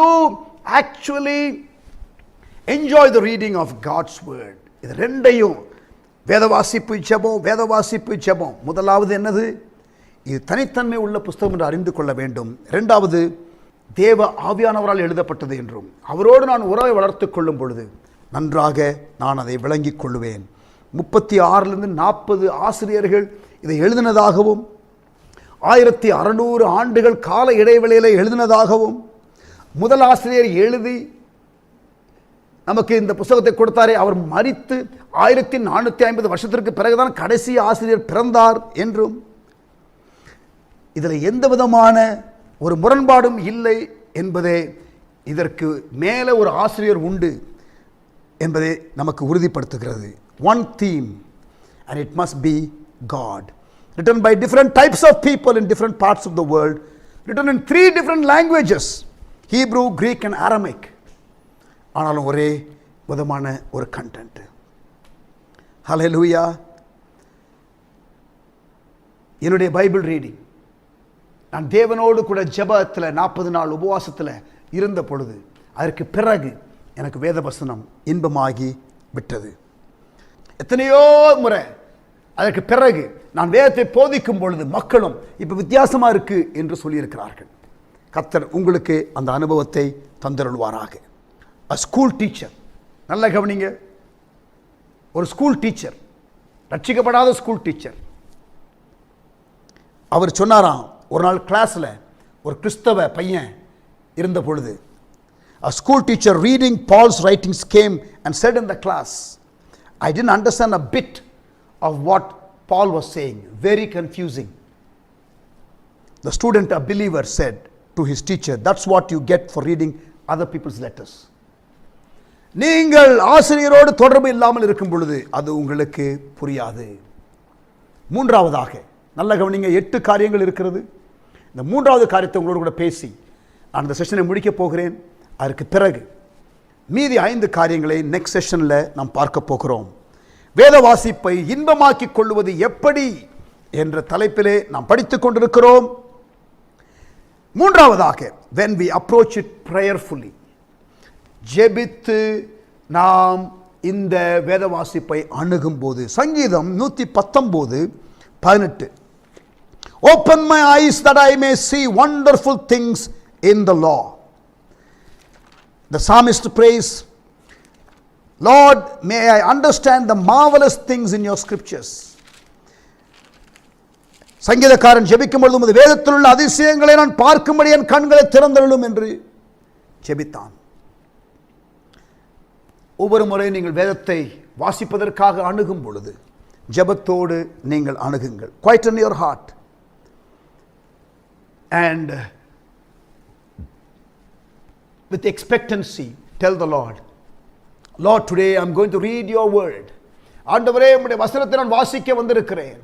actually enjoy the reading of God's word. இது ரெண்டையும் வேதவாசிப்பு ஜெபம் முதலாவது என்னது? இது தனித்தன்மை உள்ள புத்தகம் என்று அறிந்து கொள்ள வேண்டும். இரண்டாவது, தேவ ஆவியானவரால் எழுதப்பட்டது என்றும் அவரோடு நான் உறவை வளர்த்துக் கொள்ளும் பொழுது நன்றாக நான் அதை விளங்கிக் கொள்ளுவேன். 36 40 ஆசிரியர்கள் இதை எழுதினதாகவும் 1600 ஆண்டுகள் கால இடைவெளியில் எழுதினதாகவும் முதல் ஆசிரியர் எழுதி நமக்கு இந்த புத்தகத்தை கொடுத்தாரே, அவர் மரித்து 1450 வருஷத்திற்கு பிறகுதான் கடைசி ஆசிரியர் பிறந்தார் என்றும் இதில் எந்த விதமான ஒரு முரண்பாடும் இல்லை என்பதே, இதற்கு மேலே ஒரு ஆசிரியர் உண்டு என்பதை நமக்கு உறுதிப்படுத்துகிறது. One theme, and it must be God, written by different types of people in different parts of the world, written in 3 different languages, Hebrew, Greek and Aramaic. ஆனாலும் ஒரே விதமான ஒரு கண்டென்ட். ஹல்லேலூயா. என்னுடைய பைபிள் ரீடிங், நான் தேவனோடு கூட ஜெபத்தில் 40 நாள் உபவாசத்தில் இருந்த பொழுது அதற்கு பிறகு எனக்கு வேத வசனம் இன்பமாகி விட்டது. எத்தனையோ முறை அதற்கு பிறகு நான் வேதத்தை போதிக்கும் பொழுது மக்களும் இப்போ வித்தியாசமாக இருக்கு என்று சொல்லியிருக்கிறார்கள். கர்த்தர் உங்களுக்கு அந்த அனுபவத்தை தந்தருள்வாராக. A school teacher, நல்ல கவனிங்க, ஒரு ஸ்கூல் டீச்சர், ரட்சிக்கப்படாத ஸ்கூல் டீச்சர், அவர் சொன்னாராம், ஒரு நாள் கிளாஸில் ஒரு கிறிஸ்தவ பையன் இருந்த பொழுது, a school teacher reading Paul's writings came and said in the class, I didn't understand a bit of what Paul was saying, very confusing. The student, a believer, said to his teacher, that's what you get for reading other people's letters. நீங்கள் ஆசிரியரோடு தொடர்பு இல்லாமல் இருக்கும் பொழுது அது உங்களுக்கு புரியாது. மூன்றாவதாக, நல்ல கவனிங்க, 8 காரியங்கள் இருக்கிறது. இந்த மூன்றாவது காரியத்தை உங்களோடு கூட பேசி நான் இந்த செஷனை முடிக்கப் போகிறேன். அதற்கு பிறகு மீதி 5 காரியங்களை நெக்ஸ்ட் செஷனில் நாம் பார்க்க போகிறோம். வேத வாசிப்பை இன்பமாக்கிக் கொள்வது எப்படி என்ற தலைப்பிலே நாம் படித்துக் கொண்டிருக்கிறோம். மூன்றாவதாக, when we approach it prayerfully, ஜெபித்து நாம் இந்த வேத வாசிப்பை அணுகும் போது, சங்கீதம் 119:18, open my eyes that I may see wonderful things in the law. The psalmist prays, Lord, may I understand the marvelous things in your scriptures. சங்கீதக்காரன் ஜெபிக்கும் பொழுது உமது வேதத்தில் உள்ள அதிசயங்களை நான் பார்க்கும்படி என் கண்களை திறந்தருளும் என்று ஜெபித்தான். ஒவ்வொரு முறை நீங்கள் வேதத்தை வாசிப்பதற்காக அணுகும் பொழுது ஜெபத்தோடு நீங்கள் அணுகுங்கள். Quieten your heart and with expectancy tell the Lord, Lord, today I am going to read your word. ஆண்டவரே, உம்முடைய வசனத்தை நான் வாசிக்க வந்திருக்கிறேன்.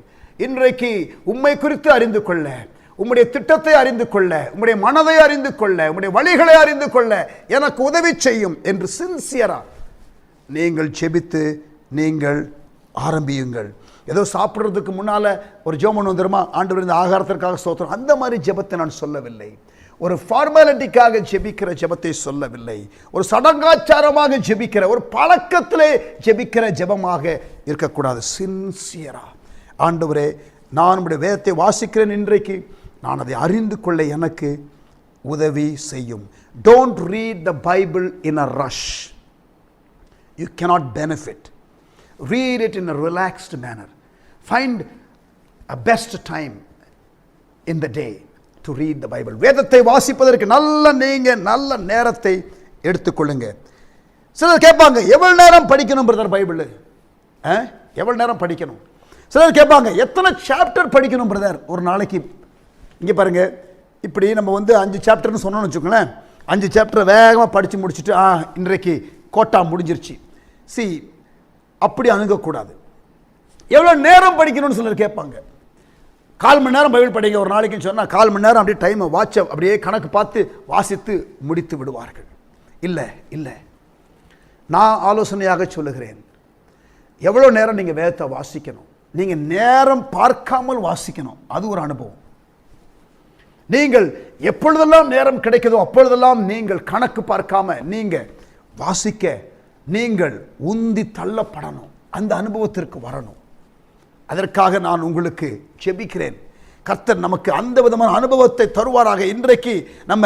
இன்றைக்கு உம்மை குறித்து அறிந்து கொள்ள, உம்முடைய திட்டத்தை அறிந்து கொள்ள, உம்முடைய மனதை அறிந்து கொள்ள, உம்முடைய வழிகளை அறிந்து கொள்ள எனக்கு உதவி செய்யும் என்று சின்சியரா நீங்கள் ஜெபித்து நீங்கள் ஆரம்பியுங்கள். ஏதோ சாப்பிட்றதுக்கு முன்னால் ஒரு ஜெபம் வந்துருமா, ஆண்டவர் இந்த ஆகாரத்திற்காக ஸ்தோத்திரம், அந்த மாதிரி ஜெபத்தை நான் சொல்லவில்லை. ஒரு ஃபார்மாலிட்டிக்காக ஜெபிக்கிற ஜெபத்தை சொல்லவில்லை. ஒரு சடங்காச்சாரமாக ஜெபிக்கிற, ஒரு பழக்கத்திலே ஜெபிக்கிற ஜெபமாக இருக்கக்கூடாது. சின்சியரா, ஆண்டவரே, நான் உம்முடைய வேதத்தை வாசிக்கிறேன், இன்றைக்கு நான் அதை அறிந்து கொள்ள எனக்கு உதவி செய்யும். Don't read the Bible in a rush. You cannot benefit. Read it in a relaxed manner. Find a best time in the day to read the Bible. வேதத்தை வாசிப்பதற்கு நல்ல நேரத்தை எடுத்துக்கொள்ளுங்க. சிலர் கேட்பாங்க, எவ்வளவு நேரம் படிக்கணும் பிரதர் பைபிள்? எவ்வளவு நேரம் படிக்கணும்? சிலர் கேட்பாங்க, எத்தனை சாப்டர் படிக்கணும் பிரதர் ஒரு நாளைக்கு? இங்கே பாருங்க, இப்படி நம்ம 5 சாப்டர்னு சொன்னோம்னு வச்சுக்கோங்களேன், 5 சாப்டரை வேகமாக படித்து முடிச்சுட்டு இன்றைக்கு கோட்டா முடிஞ்சிருச்சு. அப்படி அணுகக்கூடாது. எவ்வளோ நேரம் படிக்கணும்னு சிலர் கேட்பாங்க. 1/4 மணி நேரம் பைபிள் படிங்க ஒரு நாளைக்குன்னு சொன்னால் 1/4 மணி நேரம் அப்படியே டைமை வாட்சை அப்படியே கணக்கு பார்த்து வாசித்து முடித்து விடுவார்கள். இல்லை இல்லை, நான் ஆலோசனையாக சொல்லுகிறேன், எவ்வளோ நேரம் நீங்கள் வேதத்தை வாசிக்கணும், நீங்கள் நேரம் பார்க்காமல் வாசிக்கணும். அது ஒரு அனுபவம். நீங்கள் எப்பொழுதெல்லாம் நேரம் கிடைக்குதோ அப்பொழுதெல்லாம் நீங்கள் கணக்கு பார்க்காம நீங்கள் வாசிக்க நீங்கள் உந்தி தள்ளப்படணும். அந்த அனுபவத்திற்கு வரணும். அதற்காக நான் உங்களுக்கு ஜெபிக்கிறேன். கர்த்தர் நமக்கு அந்த விதமான அனுபவத்தை தருவாராக. இன்றைக்கு நம்ம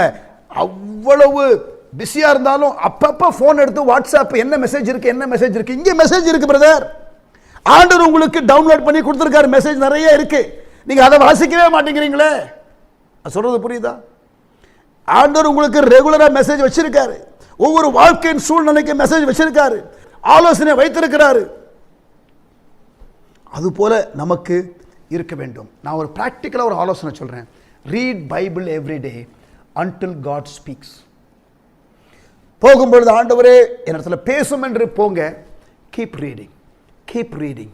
அவ்வளவு பிஸியாக இருந்தாலும் அப்பப்போ ஃபோன் எடுத்து வாட்ஸ்அப் என்ன மெசேஜ் இருக்கு, இங்கே மெசேஜ் இருக்கு பிரதர், ஆண்டவர் உங்களுக்கு டவுன்லோட் பண்ணி கொடுத்துருக்காரு, மெசேஜ் நிறைய இருக்கு, நீங்க அதை வாசிக்கவே மாட்டேங்கிறீங்களே. சொல்றது புரியுதா? ஆண்டவர் உங்களுக்கு ரெகுலரா மெசேஜ் வச்சிருக்காரு, ஒவ்வொரு வாழ்க்கையின் சூழ்நிலைக்கு மெசேஜ் வச்சிருக்காரு, ஆலோசனை வைத்திருக்கிறாரு. அதுபோல நமக்கு இருக்க வேண்டும். நான் ஒரு பிராக்டிக்கலாக ஒரு ஆலோசனை சொல்றேன். Read Bible every day until God speaks. போகும்பொழுது ஆண்டவரே என்னிடத்துல பேசும் என்று போங்க. Keep reading, keep reading,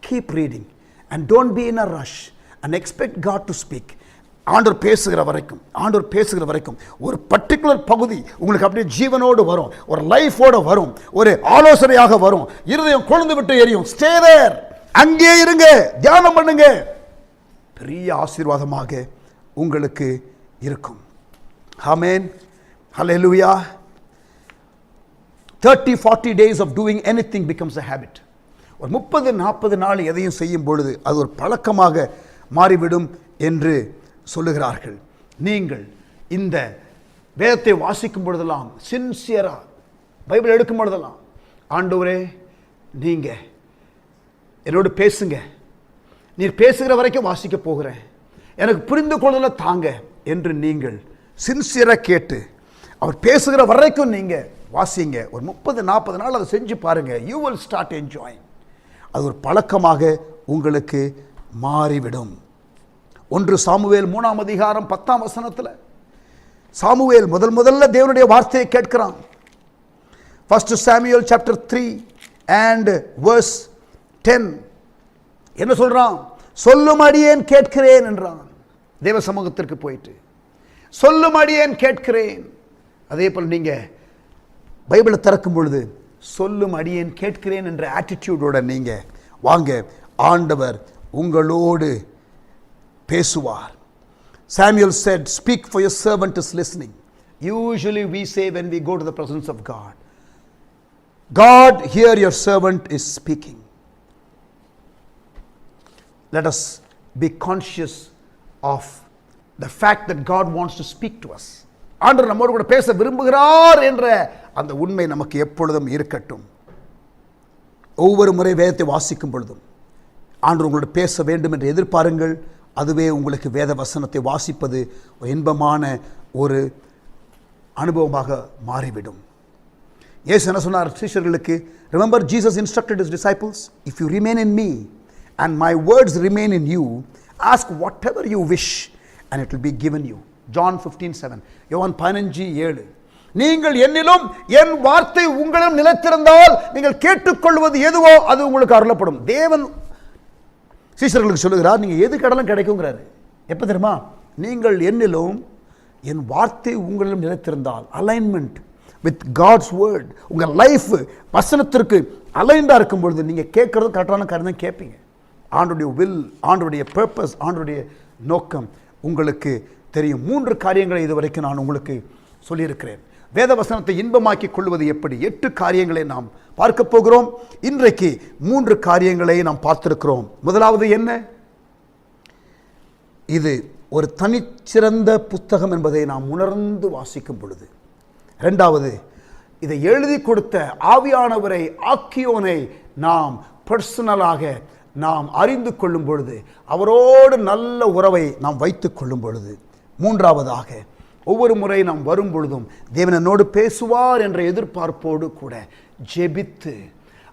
keep reading and don't be in a rush and expect God to speak. ஆண்டவர் பேசுகிற வரைக்கும் ஒரு பர்டிகுலர் பகுதி உங்களுக்கு அப்படியே ஜீவனோடு வரும், ஒரு லைஃபோட வரும், ஒரு ஆலோசனையாக வரும், இருதயம் கொழுந்து விட்டு எரியும். ஸ்டே தேர், அங்கே இருங்க, தியானம் பண்ணுங்க, பெரிய ஆசீர்வாதமாக உங்களுக்கு இருக்கும். ஆமென், ஹல்லேலூயா. 30-40 days of doing anything becomes a habit. ஒரு 30-40 நாள் எதையும் செய்யும் பொழுது அது ஒரு பழக்கமாக மாறிவிடும் என்று சொல்லுகிறார்கள். நீங்கள் இந்த வேதத்தை வாசிக்கும் பொழுதெல்லாம் சின்சியரா, பைபிள் எடுக்கும் பொழுதெல்லாம், ஆண்டவரே நீங்க என்னோடு பேசுங்க, நீர் பேசுகிற வரைக்கும் வாசிக்க போகிறேன், எனக்கு புரிந்து கொள்ளல தாங்க என்று நீங்கள் சின்சியரா கேட்டு அவர் பேசுகிற வரைக்கும் நீங்க வாசிங்க. ஒரு 30-40 நாள் அதை செஞ்சு பாருங்க. You will start enjoying. அது ஒரு பழக்கமாக உங்களுக்கு மாறிவிடும். 1 சாமுவேல் 3ஆம் அதிகாரம் 10ஆம் வசனத்தில் சாமுவேல் முதல்ல தேவனுடைய வார்த்தையை கேட்கிறான். 1 Samuel chapter 3 and verse 10 என்ன சொல்றான்? சொல்லும் அடியேன் கேட்கிறேன் என்றான். தேவ சமூகத்திற்கு போயிட்டு சொல்லும் அடியேன் கேட்கிறேன். அதே போல் நீங்க பைபிளை திறக்கும் பொழுது சொல்லும் அடியேன் கேட்கிறேன் என்ற ஆட்டிடியூடோட நீங்க வாங்க, ஆண்டவர் உங்களோடு பேசுவார். Samuel said, speak for your servant is listening. Usually we say when we go to the presence of God, God, here your servant is speaking. Let us be conscious of the fact that God wants to speak to us. ஆண்டவர் நம்மோடு கூட பேச விரும்புகிறார் என்ற அந்த உண்மை நமக்கு எப்பொழுதும் இருக்கட்டும். ஒவ்வொரு முறை வேதத்தை வாசிக்கும் பொழுதும் ஆண்டவர் உங்களோடு பேச வேண்டும் என்று எதிர்பாருங்கள். அதுவே உங்களுக்கு வேத வசனத்தை வாசிப்பது ஒரு இன்பமான ஒரு அனுபவமாக மாறிவிடும். இயேசு என்ன சொன்னார் சீஷர்களுக்கு? Remember Jesus instructed his disciples, if you remain in me and my words remain in you, ask whatever you wish and it will be given you. John 15:7. யோவான் 15:7. நீங்கள் என்னிலும் என் வார்த்தை உங்களிடம் நிலைத்திருந்தால் நீங்கள் கேட்டுக்கொள்வது எதுவோ அது உங்களுக்கு அருளப்படும். தேவன் சீஷர்களுக்கு சொல்லுகிறார், நீங்க எது கடலும் கிடைக்குங்கிறாரு. எப்ப தெரியுமா? நீங்கள் என்னிலும் என் வார்த்தை உங்களிடம் நிலைத்திருந்தால். Alignment with God's word. உங்க லைஃப் வசனத்திற்கு அலைண்டா இருக்கும் பொழுது நீங்க கேட்கறது கரெக்டான காரியம் தான் கேட்பீங்க. ஆண்டவருடைய வில், ஆண்டவருடைய பர்பஸ், ஆண்டவருடைய நோக்கம் உங்களுக்கு தெரியும். 3 காரியங்களை இதுவரைக்கும் நான் உங்களுக்கு சொல்லியிருக்கிறேன். வேத வசனத்தை இன்பமாக்கி கொள்வது எப்படி? 8 காரியங்களை நாம் பார்க்க போகிறோம். இன்றைக்கு 3 காரியங்களை நாம் பார்த்திருக்கிறோம். முதலாவது என்ன? இது ஒரு தனிச்சிறந்த புத்தகம் என்பதை நாம் உணர்ந்து வாசிக்கும் பொழுது. இரண்டாவது, இதை எழுதி கொடுத்த ஆவியானவரை, ஆக்கியோனை நாம் பர்சனலாக நாம் அறிந்து கொள்ளும் பொழுது, அவரோடு நல்ல உறவை நாம் வைத்துக் கொள்ளும் பொழுது. மூன்றாவதாக, ஒவ்வொரு முறை நாம் வரும் பொழுதும் தேவன் என்னோடு பேசுவார் என்ற எதிர்பார்ப்போடு கூட ஜெபித்து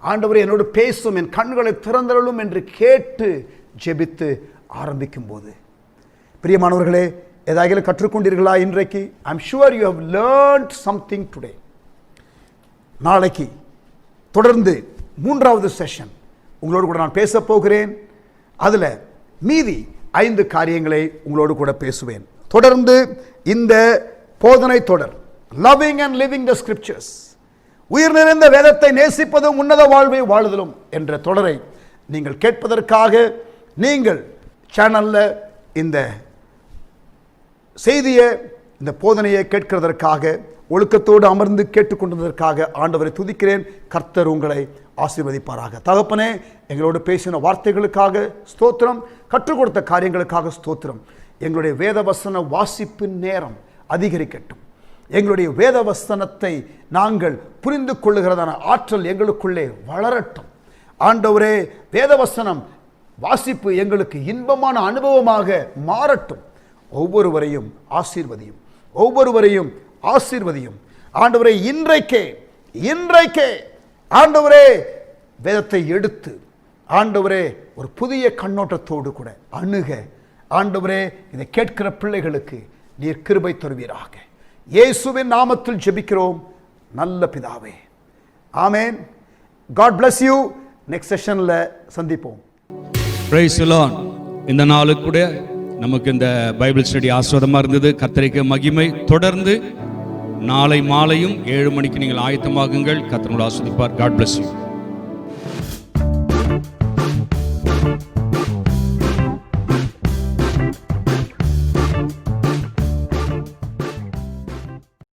ஆண்டவரே என்னோடு பேசும், என் கண்களை திறந்தருளும் என்று கேட்டு ஜெபித்து ஆரம்பிக்கும் போது, பிரியமானவர்களே, ஏதாவது கற்றுக்கொண்டீர்களா இன்றைக்கு? I am sure you have learned something today. நாளைக்கு தொடர்ந்து 3வது செஷன் உங்களோடு கூட நான் பேச போகிறேன். அதில் மீதி 5 காரியங்களை உங்களோடு கூட பேசுவேன். தொடர்ந்து இந்த போதனை தொடர், loving and living the scriptures, உயிர் நிறைந்த வேதத்தை நேசிப்பதும் உன்னத வாழ்வை வாழுதலும் என்ற தொடரை நீங்கள் கேட்பதற்காக, நீங்கள் சேனலில் இந்த செய்தியை, இந்த போதனையை கேட்கிறதற்காக, ஒழுக்கத்தோடு அமர்ந்து கேட்டுக்கொண்டதற்காக ஆண்டவரை துதிக்கிறேன். கர்த்தர் உங்களை ஆசீர்வதிப்பாராக. தகப்பனே, எங்களோடு பேசின வார்த்தைகளுக்காக ஸ்தோத்திரம், கற்றுக் கொடுத்த காரியங்களுக்காக ஸ்தோத்திரம். எங்களுடைய வேதவசன வாசிப்பின் நேரம் அதிகரிக்கட்டும். எங்களுடைய வேதவசனத்தை நாங்கள் புரிந்து கொள்ளுகிறதான ஆற்றல் எங்களுக்குள்ளே வளரட்டும். ஆண்டவரே, வேதவசனம் வாசிப்பு எங்களுக்கு இன்பமான அனுபவமாக மாறட்டும். ஒவ்வொருவரையும் ஆசீர்வதியும், ஒவ்வொருவரையும் ஆசீர்வதியும். ஆண்டவரே, இன்றைக்கே ஆண்டவரே வேதத்தை எடுத்து ஆண்டவரே ஒரு புதிய கண்ணோட்டத்தோடு கூட அணுக ஆண்டவரே இதை கேட்கிற பிள்ளைகளுக்கு நீர் கிருபை தருவீராக. இயேசுவின் நாமத்தில் ஜெபிக்கிறோம் நல்ல பிதாவே, ஆமென். God bless you. நெக்ஸ்ட் செஷன்ல சந்திப்போம். Praise the Lord. இந்த நாளுக்கு கூட நமக்கு இந்த பைபிள் ஸ்டடி ஆஸ்வாதமாக இருந்தது. கர்த்தருக்கு மகிமை. தொடர்ந்து நாளை மாலையும் 7 மணிக்கு நீங்கள் ஆயத்தமாகுங்கள். கர்த்தர் உங்களை ஆசீர்வதிப்பார். God bless you.